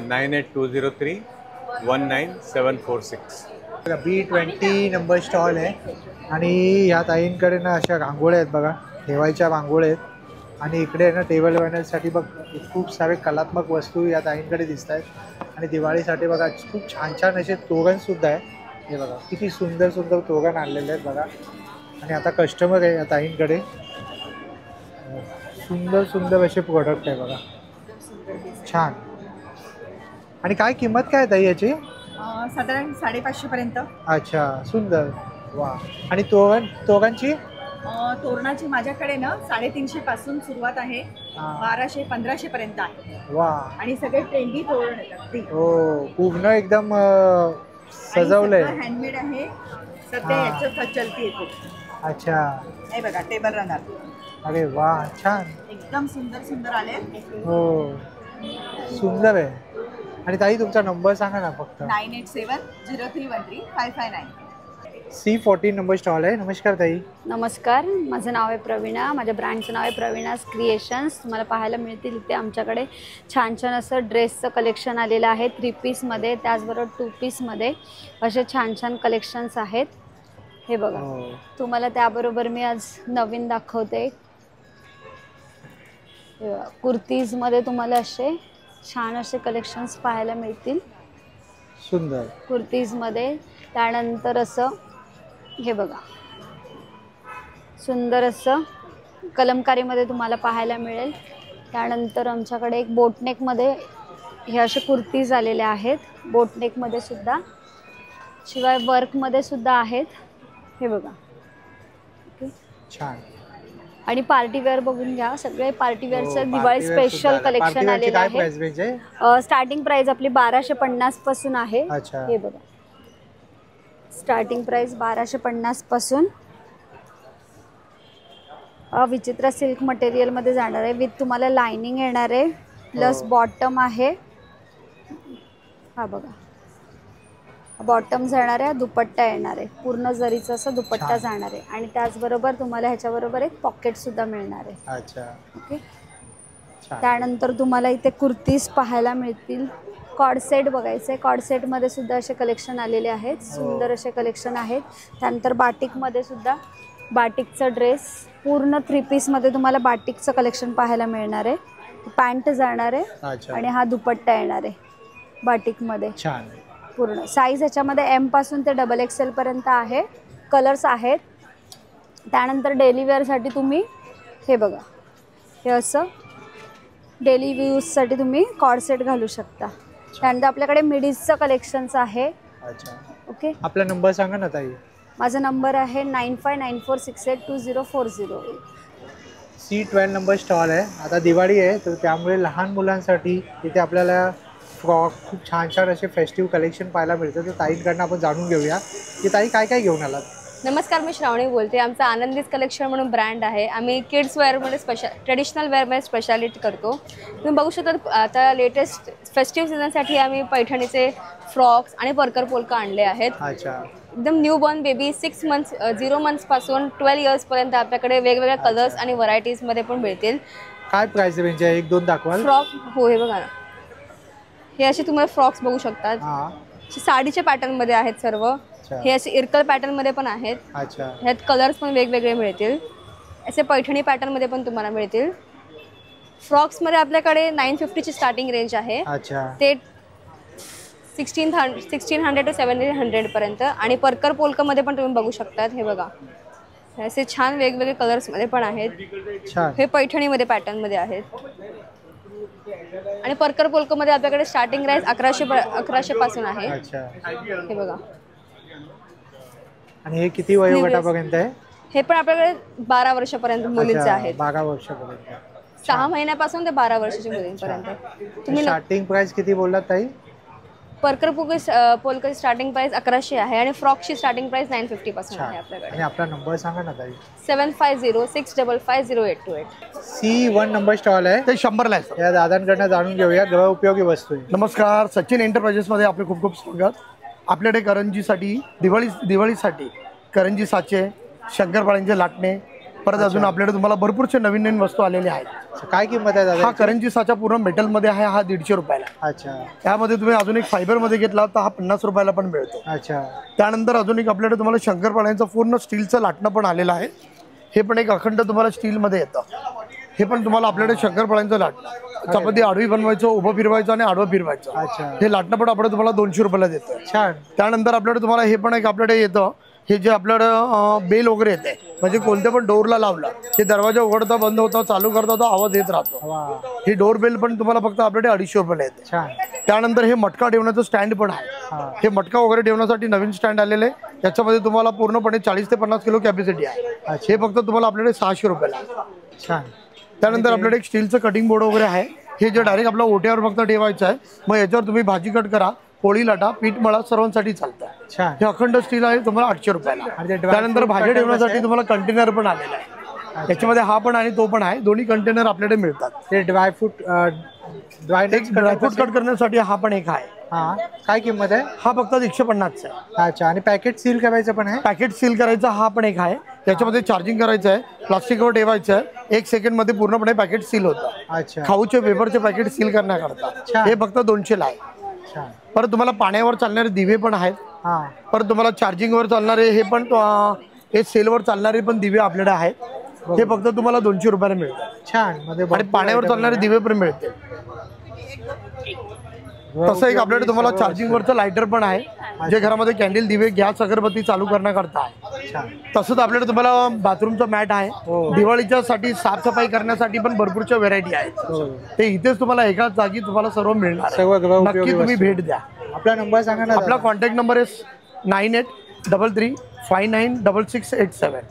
[SPEAKER 14] 9820319746.
[SPEAKER 1] B20 नंबर स्टॉल आहे. आणि या ताईंकडे ना अशा रांगोळ्या आहेत बघा, ठेवायच्या रांगोळ्या आहेत. आणि इकडे ना टेबल बनवण्यासाठी बघ खूप सारे कलात्मक वस्तू या ताईंकडे दिसत आहेत. आणि दिवाळीसाठी बघा खूप छान छान असे तोरण सुद्धा आहे. हे बघा किती सुंदर सुंदर तोरण आणलेले आहेत बघा. आणि आता कस्टमर आहे या ताईंकडे. सुंदर सुंदर असे प्रोडक्ट आहे बघा, छान. आणि काय किंमत काय ताई याची?
[SPEAKER 6] साधारण 550 पर्यंत.
[SPEAKER 1] अच्छा, सुंदर. वा. आणि तोरणची?
[SPEAKER 6] तोरणाची माझ्याकडे ना 350 पासून सुरुवात आहे, 1200-1500 पर्यंत आहे.
[SPEAKER 1] वा.
[SPEAKER 6] आणि सगळे ट्रेंडी तोरण येतात.
[SPEAKER 1] हो, पूर्ण एकदम सजवलंय.
[SPEAKER 6] हँडमेड आहे. सध्या याचं चलती येतो.
[SPEAKER 1] अच्छा.
[SPEAKER 6] हे बघा टेबल रनर.
[SPEAKER 1] अरे वा, छान.
[SPEAKER 6] एकदम सुंदर सुंदर आले.
[SPEAKER 1] हो, सुंदर आहे. आणि ताई तुमचा नंबर सांगा ना फक्त.
[SPEAKER 6] 9870313559.
[SPEAKER 1] C14 नंबर स्टॉल आहे. नमस्कार ताई.
[SPEAKER 15] नमस्कार, माझं नाव आहे प्रवीणा. माझ्या ब्रँडचं नाव आहे प्रवीणाज क्रिएशन्स. तुम्हाला पाहायला मिळतील इथे आमच्याकडे छान छान असं ड्रेसचं कलेक्शन आलेलं आहे. 3 पीसमध्ये, त्याचबरोबर 2 पीसमध्ये असे छान छान कलेक्शन्स आहेत. हे बघा, तुम्हाला त्याबरोबर मी आज नवीन दाखवते. कुर्तीजमध्ये तुम्हाला असे छान असे कलेक्शन्स पाहायला मिळतील.
[SPEAKER 1] सुंदर
[SPEAKER 15] कुर्तीजमध्ये. त्यानंतर असं हे बघा, सुंदर असं कलमकारीमध्ये तुम्हाला पाहायला मिळेल. त्यानंतर आमच्याकडे एक बोटनेकमध्ये हे असे कुर्तीज आलेले आहेत, बोटनेकमध्ये सुद्धा. शिवाय वर्कमध्ये सुद्धा आहेत. हे बघा,
[SPEAKER 1] छान.
[SPEAKER 15] आणि पार्टी वेअर बघून घ्या, सगळे पार्टी वेअरचं दिवाळी स्पेशल कलेक्शन आलेलं आहे. स्टार्टिंग प्राइस आपली 1250 पासून आहे. हे बघा, स्टार्टिंग प्राइस 1250 पासून. विचित्र सिल्क मटेरियलमध्ये जाणार आहे, विथ तुम्हाला लाइनिंग येणार आहे, प्लस बॉटम आहे. हा बघा, बॉटम जाणार आहे, दुपट्टा येणार आहे, पूर्ण जरीचा असा दुपट्टा जाणार आहे. आणि त्याचबरोबर तुम्हाला ह्याच्याबरोबर एक पॉकेटसुद्धा मिळणार आहे.
[SPEAKER 1] अच्छा.
[SPEAKER 15] ओके. त्यानंतर तुम्हाला इथे कुर्तीज पाहायला मिळतील. कॉर्डसेट बघायचं आहे, कॉर्डसेटमध्ये सुद्धा असे कलेक्शन आलेले आहेत, सुंदर असे कलेक्शन आहेत. त्यानंतर बाटिकमध्ये सुद्धा बाटिकचा ड्रेस पूर्ण 3 पीसमध्ये तुम्हाला बाटिकचं कलेक्शन पाहायला मिळणार आहे. पॅन्ट जाणार आहे आणि हा दुपट्टा येणार आहे बाटिकमध्ये.
[SPEAKER 1] छान.
[SPEAKER 15] पूर्ण साईज ह्याच्यामध्ये M पासून ते XXL पर्यंत आहे. कलर्स आहेत. त्यानंतर डेली वेअरसाठी तुम्ही हे बघा, हे असं डेली यूजसाठी तुम्ही कॉर्डसेट घालू शकता. त्यानंतर आपल्याकडे मिडीजचं कलेक्शन्स आहे. ओके.
[SPEAKER 1] आपला नंबर सांगा ना ताई.
[SPEAKER 15] माझा नंबर आहे 9594682040.
[SPEAKER 1] C12 नंबर स्टॉल आहे. आता दिवाळी आहे, तर त्यामुळे लहान मुलांसाठी इथे आपल्याला फ्रॉक, खूप छान छान असे फेस्टिव्ह कलेक्शन पाहायला मिळतं. तर ताईंकडनं आपण जाणून घेऊया की ताई काय काय घेऊन आलात.
[SPEAKER 16] नमस्कार, मी श्रावणी बोलते. आमचा आनंदीज कलेक्शन म्हणून ब्रँड आहे. आम्ही किड्स वेअरमध्ये ट्रेडिशनल वेअरमध्ये स्पेशालिटी करतो. तुम्ही बघू शकता आता लेटेस्ट फेस्टिव्ह सीझनसाठी आम्ही पैठणीचे फ्रॉक्स आणि परकर पोलका आणले आहेत. एकदम न्यू बॉर्न बेबी 6 मंथ्स 0 मंथ्सपासून 12 इयर्सपर्यंत आपल्याकडे वेगवेगळ्या कलर्स आणि व्हरायटीजमध्ये पण मिळतील.
[SPEAKER 1] काय प्राइस रेंज आहे, 1-2 दाखवाल?
[SPEAKER 16] फ्रॉक हो, हे बघा ना, हे असे तुम्हाला फ्रॉक्स बघू शकतात. साडीच्या पॅटर्नमध्ये आहेत सर्व. हे असे इरकल पॅटर्नमध्ये पण आहेत. ह्यात कलर्स पण वेगवेगळे मिळतील. असे पैठणी पॅटर्नमध्ये पण तुम्हाला मिळतील. फ्रॉक्समध्ये आपल्याकडे 950ची स्टार्टिंग रेंज आहे. ते 1600 to 1700 पर्यंत. आणि परकर पोलकामध्ये पण तुम्ही बघू शकतात. हे बघा, असे छान वेगवेगळे कलर्समध्ये पण आहेत. हे पैठणीमध्ये पॅटर्नमध्ये आहेत. आणि परकर पोलकामध्ये आपल्याकडे स्टार्टिंग प्राइस 1100 पासून आहे. हे बघा.
[SPEAKER 1] आणि हे किती वयोगटापर्यंत आहे?
[SPEAKER 16] हे पण आपल्याकडे 12 वर्षापर्यंत मुलींचे आहेत.
[SPEAKER 1] 12 वर्षापर्यंत.
[SPEAKER 16] 6 महिन्यापासून ते 12 वर्षाच्या मुलींपर्यंत.
[SPEAKER 1] तुम्ही स्टार्टिंग प्राइस किती बोललात ताई?
[SPEAKER 16] परकर पोलकाची स्टार्टिंग प्राइस 1100 आहे आणि फ्रॉकची स्टार्टिंग प्राइस 950 पासून आहे आपल्याकडे.
[SPEAKER 1] आणि आपला नंबर सांगा ना ताई.
[SPEAKER 16] 7506550828.
[SPEAKER 1] C1 नंबर स्टॉल आहे, ते 100 ला आहे. या दादांकडनं जाणून घेऊया गृह उपयोगी वस्तू.
[SPEAKER 17] नमस्कार, सचिन एंटरप्राइजेस मध्ये आपले खूप खूप स्वागत. आपल्याकडे करंजीसाठी दिवाळीसाठी करंजी साचे, शंकरपाळ्यांचे लाटणे, परत अजून आपल्याकडे तुम्हाला भरपूरचे नवीन नवीन वस्तू आलेले आहेत.
[SPEAKER 1] काय किंमत आहे दादा?
[SPEAKER 17] हा करंजी साचा पूर्ण मेटलमध्ये आहे. हा 150 रुपयाला.
[SPEAKER 1] अच्छा.
[SPEAKER 17] त्यामध्ये तुम्ही अजून एक फायबरमध्ये घेतला तर हा 50 रुपयाला पण मिळतो.
[SPEAKER 1] अच्छा. त्यानंतर
[SPEAKER 17] अजून एक आपल्याकडे तुम्हाला शंकरपाळ्यांचं पूर्ण स्टीलचं लाटणं पण आलेलं आहे. हे पण एक अखंड तुम्हाला स्टीलमध्ये येतं. हे पण तुम्हाला आपल्याकडे शंकरपाळ्यांचं लाटणं, चपाती आडवी बनवायचं, उभं फिरवायचं आणि आडवं फिरवायचं. हे लाटणं पण आपण तुम्हाला 200 रुपयाला देतो.
[SPEAKER 1] छान.
[SPEAKER 17] त्यानंतर आपल्याकडे तुम्हाला हे पण एक आपल्याकडे येतं. हे जे आपल्याकडं बेल वगैरे येते, म्हणजे कोणत्या पण डोरला लावलं हे दरवाजा उघडता बंद होता चालू करता तो आवाज येत राहतो. ही डोर बेल पण तुम्हाला फक्त आपल्याकडे 250 रुपयाला येते. त्यानंतर हे मटका ठेवण्याचं स्टँड पण आहे. हे मटका वगैरे ठेवण्यासाठी नवीन स्टँड आलेले आहे. याच्यामध्ये तुम्हाला पूर्णपणे 40 ते 50 किलो कॅपॅसिटी आहे. हे फक्त तुम्हाला आपल्याकडे 600 रुपयाला.
[SPEAKER 1] छान.
[SPEAKER 17] त्यानंतर आपल्याकडे एक स्टीलचं कटिंग बोर्ड वगैरे आहे. हे जे डायरेक्ट आपल्या ओट्यावर फक्त ठेवायचं आहे. मग याच्यावर तुम्ही भाजी कट करा, पोळी लाटा, पीठ मळा, सर्वांसाठी चालतं. हे अखंड स्टील आहे, तुम्हाला 800 रुपयाला. त्यानंतर भाज्या ठेवण्यासाठी तुम्हाला कंटेनर पण आलेला आहे. त्याच्यामध्ये हा पण आणि तो पण आहे. दोन्ही कंटेनर आपल्याकडे मिळतात.
[SPEAKER 1] ते ड्रायफ्रूट
[SPEAKER 17] कट करण्यासाठी हा पण एक आहे.
[SPEAKER 1] काय किंमत आहे?
[SPEAKER 17] हा फक्त 150 आहे.
[SPEAKER 1] अच्छा. आणि पॅकेट सील करायचं पण आहे?
[SPEAKER 17] पॅकेट सील करायचा हा पण एक आहे. त्याच्यामध्ये चार्जिंग करायचं आहे, प्लास्टिकवर ठेवायचं आहे. 1 सेकंडमध्ये पूर्णपणे पॅकेट सील होतं.
[SPEAKER 1] अच्छा.
[SPEAKER 17] खाऊचे पेपरचे पॅकेट सील करण्याकरता हे फक्त 200 ला आहे. परत तुम्हाला पाण्यावर चालणारे दिवे पण आहेत. परत तुम्हाला चार्जिंगवर चालणारे हे पण हे सेलवर चालणारे पण दिवे आपल्याकडे आहेत. हे फक्त तुम्हाला 200 रुपयाला मिळतात.
[SPEAKER 1] छान.
[SPEAKER 17] आणि पाण्यावर चालणारे दिवे पण मिळते. तसं एक आपल्याकडे तुम्हाला चार्जिंगवरचं लायटर पण आहे, जे घरामध्ये कॅन्डल, दिवे, गॅस, अगरबत्ती चालू करण्याकरता आहे. तसंच आपल्याकडे तुम्हाला बाथरूमचं मॅट आहे. दिवाळीच्या साठी साफसफाई करण्यासाठी पण भरपूरच्या व्हेरायटी आहेत. ते इथेच तुम्हाला एकाच जागी तुम्हाला सर्व मिळणार. नक्की तुम्ही भेट द्या.
[SPEAKER 1] आपला नंबर सांगा ना.
[SPEAKER 17] आपला कॉन्टॅक्ट नंबर आहे 9833596687.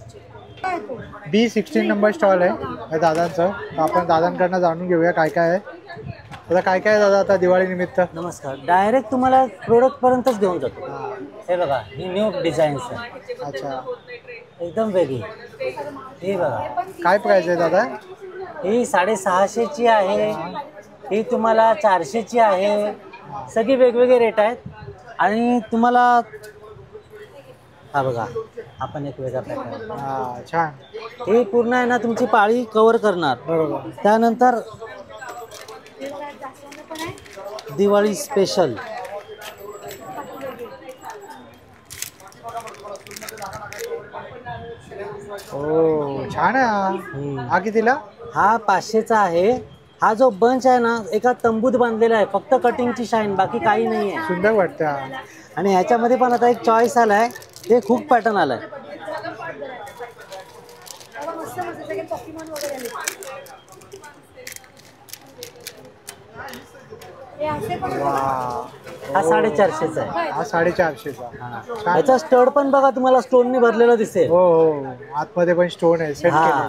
[SPEAKER 1] B16 नंबर स्टॉल आहे दादांचं. आपण दादांकडनं जाणून घेऊया काय काय आहे. आता काय काय दादा आता दिवाळी निमित्त?
[SPEAKER 18] नमस्कार. डायरेक्ट तुम्हाला प्रोडक्ट पर्यंतच घेऊन जातो. हे बघा, ही न्यू डिझाईन्स आहे.
[SPEAKER 1] अच्छा.
[SPEAKER 18] एकदम वेगळी. हे बघा.
[SPEAKER 1] काय प्राइस आहे दादा?
[SPEAKER 18] ही 650ची आहे. ही तुम्हाला 400ची आहे. सगळी वेगवेगळे रेट आहेत. आणि तुम्हाला हा बघा, आपण एक वेगळा पॅटर्न.
[SPEAKER 1] छान.
[SPEAKER 18] हे पूर्ण आहे ना तुमची पाळी कव्हर करणार.
[SPEAKER 1] बरोबर.
[SPEAKER 18] त्यानंतर दिवाळी स्पेशल
[SPEAKER 1] छान आहे. हा कितीला?
[SPEAKER 18] हा 500चा आहे. हा जो बंच आहे ना एका तंबूत बांधलेला आहे. फक्त कटिंगची शाईन, बाकी काही नाही आहे.
[SPEAKER 1] सुंदर वाटतं.
[SPEAKER 18] आणि ह्याच्यामध्ये पण आता एक चॉईस आलाय. हे खूप पॅटर्न आलाय. हा 450चा आहे.
[SPEAKER 1] हा 450चा.
[SPEAKER 18] ह्याचा स्टड पण बघा, तुम्हाला स्टोननी भरलेला दिसेल.
[SPEAKER 1] हो, आतमध्ये पण स्टोन आहे. सेट केलं.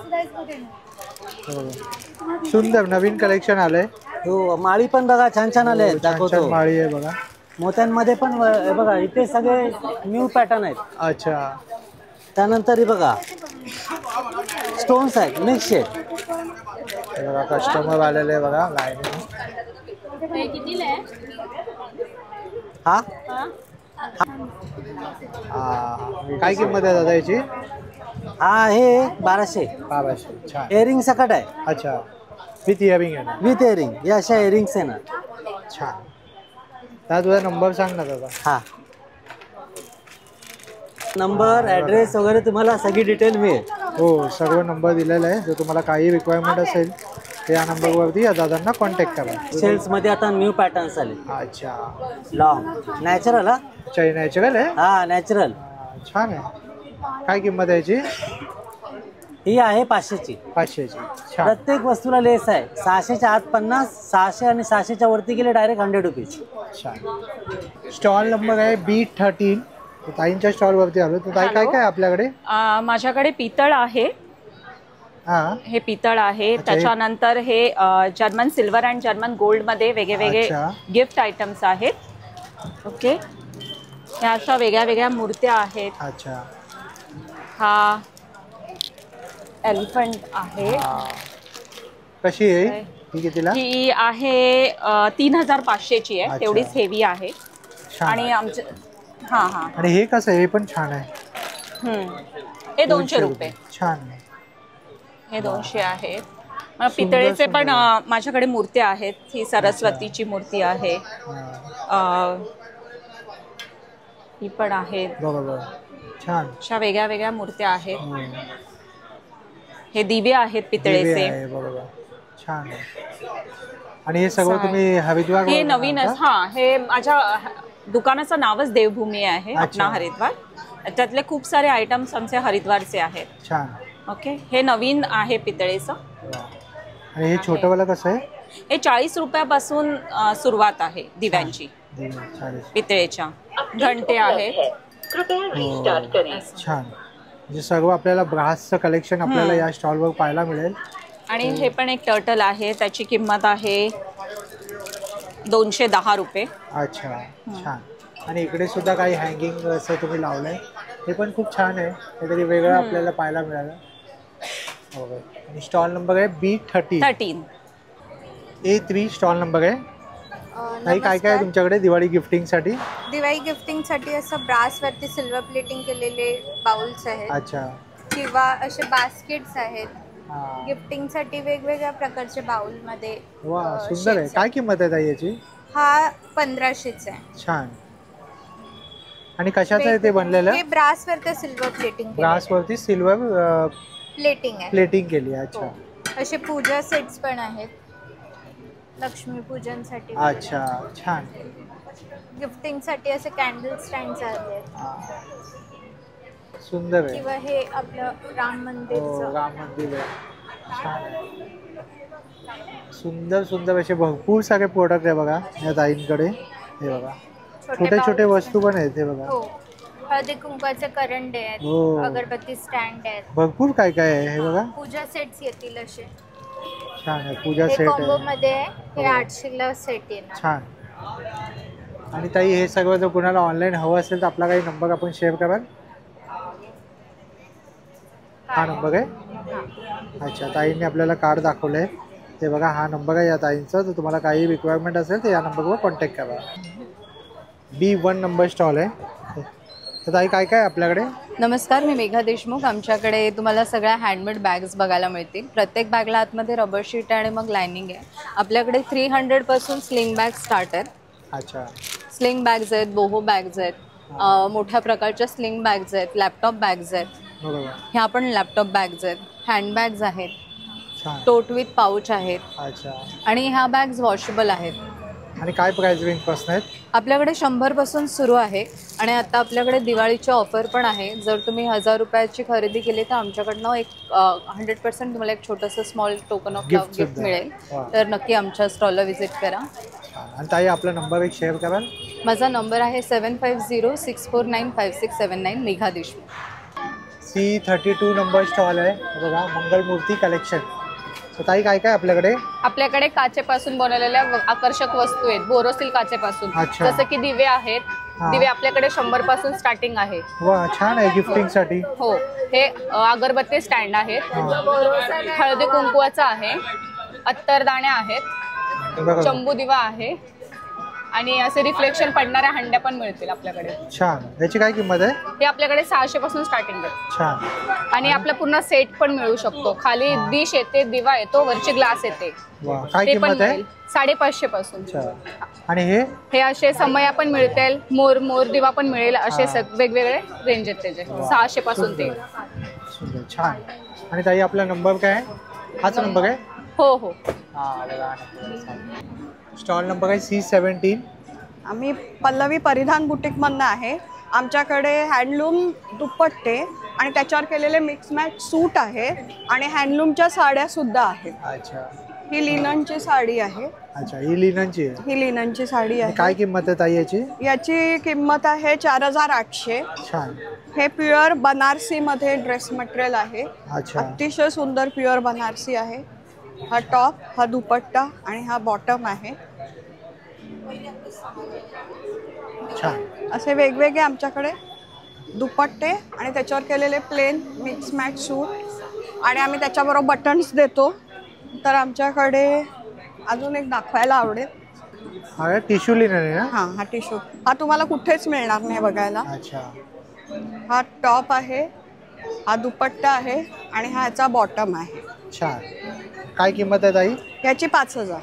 [SPEAKER 1] सुंदर नवीन कलेक्शन आलंय.
[SPEAKER 18] हो माळी पण बघा छान छान आले आहेत,
[SPEAKER 1] छान छान
[SPEAKER 18] दाखवतो.
[SPEAKER 1] माळी आहे बघा.
[SPEAKER 18] मोत्यांमध्ये पण हे बघा इथे सगळे न्यू पॅटर्न आहेत.
[SPEAKER 1] अच्छा.
[SPEAKER 18] त्यानंतर हे बघा स्टोन्स आहेत मिक्स शेड.
[SPEAKER 1] बघा कस्टमर आलेले आहे बघा लाईन.
[SPEAKER 18] हा
[SPEAKER 1] काय किंमत आहे दादा याची?
[SPEAKER 18] हा हे 1200.
[SPEAKER 1] 1200. छान.
[SPEAKER 18] इयरिंग सकट आहे.
[SPEAKER 1] अच्छा विथ इयरिंग आहे ना?
[SPEAKER 18] With earring. या अशा इयरिंग्स आहे ना.
[SPEAKER 1] छान. दादा तुझा नंबर सांग ना दादा.
[SPEAKER 18] हा नंबर ॲड्रेस वगैरे तुम्हाला सगळी डिटेल मिळेल.
[SPEAKER 1] हो सर्व नंबर दिलेला आहे. जर तुम्हाला काही रिक्वायरमेंट असेल तर या नंबरवरती या दादांना कॉन्टॅक्ट करा.
[SPEAKER 18] सेल्समध्ये आता न्यू पॅटर्न्स आले.
[SPEAKER 1] अच्छा.
[SPEAKER 18] Long natural. हा
[SPEAKER 1] अच्छा नॅचरल आहे.
[SPEAKER 18] हा नॅचरल.
[SPEAKER 1] छान आहे. काय किंमत आहे याची?
[SPEAKER 18] ही आहे 500ची.
[SPEAKER 1] 500ची.
[SPEAKER 18] प्रत्येक वस्तूला लेस आहे. 600च्या आत 50, 600 आणि 600च्या वरती गेले डायरेक्ट 100 रुपीज.
[SPEAKER 1] छान. स्टॉल नंबर आहे B13. ताईंच्या स्टॉल वरती आलो. तर ताई काय काय आपल्याकडे?
[SPEAKER 19] माझ्याकडे पितळ आहे. हे पितळ आहे. त्याच्यानंतर हे German silver and German gold मध्ये वेगवेगळे गिफ्ट आयटम्स आहेत. ओके ह्या अशा वेगळ्या वेगळ्या मूर्त्या आहेत.
[SPEAKER 1] अच्छा.
[SPEAKER 19] हा एलिफंट आहे.
[SPEAKER 1] कशी आहे ही? कितीला?
[SPEAKER 19] ही आहे 3500ची आहे. तेवढीच हेवी आहे. आणि आमच्या हा हा
[SPEAKER 1] आणि हे कसं आहे? हे पण छान आहे.
[SPEAKER 19] हे 200 रुपये.
[SPEAKER 1] छान.
[SPEAKER 19] हे 200 आहेत. पितळेचे पण माझ्याकडे मूर्त्या आहेत. ही सरस्वतीची मूर्ती आहे. ही पण आहेत.
[SPEAKER 1] बरोबर. छान.
[SPEAKER 19] अशा वेगळ्या वेगळ्या मूर्त्या आहेत. हे दिवे आहेत पितळेचे.
[SPEAKER 1] बरोबर. छान. आणि हे सगळं तुम्ही हरिद्वार?
[SPEAKER 19] हे नवीनच. हा हे माझ्या दुकानाचं नावच देवभूमी आहे अपना हरिद्वार. त्यातले खूप सारे आयटम्स आमचे हरिद्वारचे आहेत.
[SPEAKER 1] छान.
[SPEAKER 19] ओके हे नवीन आहे पितळेचं.
[SPEAKER 1] आणि हे छोटंवालं कसं आहे?
[SPEAKER 19] हे 40 रुपयापासून सुरुवात आहे दिव्यांची. पितळेच्या घंटे आहेत.
[SPEAKER 1] छान. म्हणजे सर्व आपल्याला ब्रासचं कलेक्शन आपल्याला या स्टॉलवर पाहायला मिळेल.
[SPEAKER 19] आणि हे पण एक टर्टल आहे. त्याची किंमत आहे 210 रुपये.
[SPEAKER 1] अच्छा. छान. आणि इकडे सुद्धा काही हँगिंग असं तुम्ही लावलंय. हे पण खूप छान आहे. काहीतरी वेगळं आपल्याला पाहायला मिळालं. आणि स्टॉल नंबर आहे B13. A3 स्टॉल नंबर आहे. काही काय काय तुमच्याकडे दिवाळी गिफ्टिंगसाठी?
[SPEAKER 20] दिवाळी गिफ्टिंगसाठी असं ब्रासवरती सिल्वर प्लेटिंग केलेले बाउल्स आहेत.
[SPEAKER 1] अच्छा.
[SPEAKER 20] किंवा असे बास्केट्स आहेत. गिफ्टिंगसाठी वेगवेगळ्या प्रकारचे बाउलमध्ये.
[SPEAKER 1] वा सुंदर आहे. काय किंमत आहे ताई याची?
[SPEAKER 20] हा 1500चा आहे.
[SPEAKER 1] छान. आणि कशाचं आहे ते बनलेलं?
[SPEAKER 20] हे ब्रासवरती सिल्वर प्लेटिंग.
[SPEAKER 1] ब्रासवरती सिल्वर
[SPEAKER 20] प्लेटिंग आहे.
[SPEAKER 1] प्लेटिंग केली. अच्छा.
[SPEAKER 20] असे पूजा सेट्स पण आहेत लक्ष्मी पूजनसाठी.
[SPEAKER 1] अच्छा. छान.
[SPEAKER 20] गिफ्टिंगसाठी असे कॅन्डल स्टँड्स आहेत.
[SPEAKER 1] सुंदर आहे.
[SPEAKER 20] किंवा हे आपलं राम मंदिर.
[SPEAKER 1] राम मंदिर आहे. छान. सुंदर सुंदर असे भरपूर सारे प्रोडक्ट आहे बघा या ताईंकडे. हे बघा छोटे छोटे वस्तू पण आहेत. हे बघा
[SPEAKER 20] हळदी कुंकवाचे करंडे आहेत. अगरबत्ती स्टँड आहेत.
[SPEAKER 1] भरपूर काय काय आहे. हे बघा
[SPEAKER 20] पूजा सेट्स येतील असे.
[SPEAKER 1] छान आहे. पूजा सेट आहे.
[SPEAKER 20] कॉम्बो मध्ये हे 800ला सेट येणार.
[SPEAKER 1] छान. आणि ताई हे सगळं जर कोणाला ऑनलाईन हवं असेल तर आपला काही नंबर आपण शेअर कराल? हा नंबर आहे. अच्छा. ताईंनी आपल्याला कार्ड दाखवलंय. ते बघा हा नंबर आहे या ताईंचा. तर तुम्हाला काही रिक्वायरमेंट असेल तर या नंबरवर कॉन्टॅक्ट करा. B1 नंबर स्टॉल आहे. तर ताई काय काय आपल्याकडे?
[SPEAKER 21] नमस्कार, मी मेघा देशमुख. आमच्याकडे तुम्हाला सगळ्या हँडमेड बॅग्स बघायला मिळतील. प्रत्येक बॅगला आतमध्ये रबर शीट आणि मग लायनिंग आहे. आपल्याकडे 300 पासून स्लिंग बॅग स्टार्ट आहेत.
[SPEAKER 1] अच्छा.
[SPEAKER 21] स्लिंग बॅग्स आहेत, बोहो बॅग्स आहेत, मोठ्या प्रकारच्या स्लिंग बॅग्स आहेत, लॅपटॉप बॅग्स आहेत. ह्या पण लॅपटॉप बॅग्स आहेत. हँडबॅग्स आहेत. टोट विथ पाऊच आहेत.
[SPEAKER 1] अच्छा.
[SPEAKER 21] आणि ह्या बॅग्स वॉशेबल आहेत.
[SPEAKER 1] आणि काय प्राइस रेंज पासून आहेत?
[SPEAKER 21] आपल्याकडे 100 पासून सुरू आहे. आणि आता आपल्याकडे दिवाळीची ऑफर पण आहे. जर तुम्ही 1000 रुपयाची खरेदी केली तर आमच्याकडनं एक 100% तुम्हाला एक छोटंसं स्मॉल टोकन ऑफ गिफ्ट मिळेल. तर नक्की आमच्या स्टॉलला व्हिजिट करा.
[SPEAKER 1] आणि ताई आपला नंबर एक शेअर कराल?
[SPEAKER 21] माझा नंबर आहे 7506495679. Megha Deshmukh.
[SPEAKER 1] C32 number stall आहे बघा. मंगलमूर्ती कलेक्शन. तर ताई काय काय आपल्याकडे?
[SPEAKER 21] आपल्याकडे काचेपासून बनवलेल्या आकर्षक वस्तू आहेत, बोरोसिल काचेपासून.
[SPEAKER 1] अच्छा.
[SPEAKER 21] जसं की दिवे आहेत.
[SPEAKER 1] हा.
[SPEAKER 21] दिवे आपल्याकडे 100 पासून स्टार्टिंग आहे.
[SPEAKER 1] वा छान आहे गिफ्टिंग साठी.
[SPEAKER 21] हो, हे अगरबत्ती स्टँड आहेत. हळदी कुंकवाचा आहे. अत्तरदाण्या आहेत. चंबू दिवा आहे आणि असे रिफ्लेक्शन पडणाऱ्या हंड्या पण मिळतील आपल्याकडे.
[SPEAKER 1] छान. याची काय किंमत आहे?
[SPEAKER 21] हे आपल्याकडे 600 पासून स्टार्टिंग आहे.
[SPEAKER 1] छान.
[SPEAKER 21] आणि आपला पूर्ण सेट पण मिळू शकतो. खाली डिश येते, दिवा येतो, वरची ग्लास येते.
[SPEAKER 1] वा काय किंमत आहे?
[SPEAKER 21] 550 पासून.
[SPEAKER 1] आणि हे
[SPEAKER 21] असे समया पण मिळतील, मोर दिवा पण मिळेल. असे वेगवेगळे रेंज आहेत त्याचे. 600 पासून ते.
[SPEAKER 1] सुंदर छान. आणि ताई आपला नंबर काय आहे? हाच नंबर आहे?
[SPEAKER 21] हो हो.
[SPEAKER 1] स्टॉल नंबर आहे C17.
[SPEAKER 2] आम्ही पल्लवी परिधान बुटीकमधनं आहे. आमच्याकडे हँडलूम दुपट्टे आणि त्याच्यावर केलेले मिक्स मॅच सूट आहे आणि हँडलूमच्या साड्या सुद्धा आहेत.
[SPEAKER 1] अच्छा.
[SPEAKER 2] ही लिननची साडी आहे.
[SPEAKER 1] अच्छा, ही लिननची आहे.
[SPEAKER 2] ही लिननची साडी आहे.
[SPEAKER 1] काय किंमत आहे ताई याची?
[SPEAKER 2] याची किंमत आहे 4800.
[SPEAKER 1] छान.
[SPEAKER 2] हे प्युअर बनारसी मध्ये ड्रेस मटेरियल आहे.
[SPEAKER 1] अच्छा.
[SPEAKER 2] अतिशय सुंदर प्युअर बनारसी आहे. हा टॉप, हा दुपट्टा आणि हा बॉटम आहे.
[SPEAKER 1] छान.
[SPEAKER 2] असे वेगवेगळे आमच्याकडे दुपट्टे आणि त्याच्यावर केलेले प्लेन मिक्स मॅच सूट आणि आम्ही त्याच्याबरोबर बटन्स देतो. तर आमच्याकडे अजून एक दाखवायला आवडेल.
[SPEAKER 1] हा टिश्यू लिनन आहे ना?
[SPEAKER 2] हा, हा टिश्यू. हा तुम्हाला कुठेच मिळणार नाही बघायला.
[SPEAKER 1] अच्छा.
[SPEAKER 2] हा टॉप आहे, हा दुपट्टा आहे आणि हा याचा बॉटम आहे.
[SPEAKER 1] छान. काय किंमत आहे ताई?
[SPEAKER 2] याची 5000.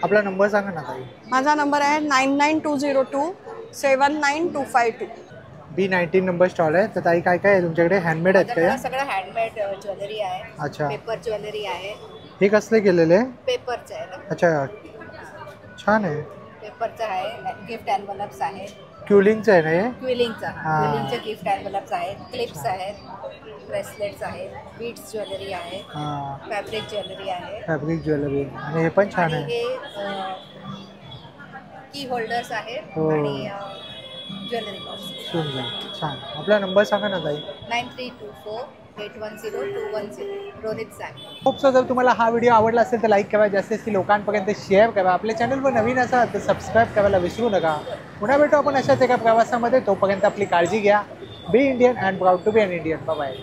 [SPEAKER 1] आपला नंबर सांगा ना ताई.
[SPEAKER 2] माझा नंबर आहे 99202 79252.
[SPEAKER 1] B19 नंबर स्टॉल आहे. तर ताई काय काय आहे तुमच्याकडे? हँडमेड आहेत का?
[SPEAKER 22] सगळं हँडमेड ज्वेलरी आहे.
[SPEAKER 1] अच्छा.
[SPEAKER 22] पेपर ज्वेलरी आहे.
[SPEAKER 1] हे कसले केलेले?
[SPEAKER 22] पेपरचं आहे ना.
[SPEAKER 1] अच्छा, छान आहे.
[SPEAKER 22] पेपरचं आहे. गिफ्ट एन्व्हलप्स आहे.
[SPEAKER 1] क्युलिंगचं आहे ना हे?
[SPEAKER 22] क्विलिंगचं.
[SPEAKER 1] हा.
[SPEAKER 22] क्विलिंगचे गिफ्ट एन्व्हलप्स आहेत. क्लिप्स आहेत. ब्रेसलेट्स आहेत. बीड्स ज्वेलरी आहे.
[SPEAKER 1] हा.
[SPEAKER 22] फॅब्रिक ज्वेलरी आहे.
[SPEAKER 1] फॅब्रिक ज्वेलरी आणि हे पण छान आहे.
[SPEAKER 22] हे की होल्डर्स आहेत
[SPEAKER 1] हो.
[SPEAKER 22] आणि ज्वेलरी बॉक्स.
[SPEAKER 1] सुंदर छान. आपला नंबर सांगा ना ताई.
[SPEAKER 22] 9324 810 रोहित साहेब.
[SPEAKER 1] खूप जर तुम्हाला हा व्हिडिओ आवडला असेल तर लाईक करा, जास्तीत लोकांपर्यंत शेअर करा. आपल्या चॅनलवर नवीन असाल तर सबस्क्राईब करायला विसरू नका. पुन्हा भेटू आपण अशाच एका प्रवासामध्ये. तोपर्यंत आपली काळजी घ्या. Be Indian and proud to be an Indian. Bye.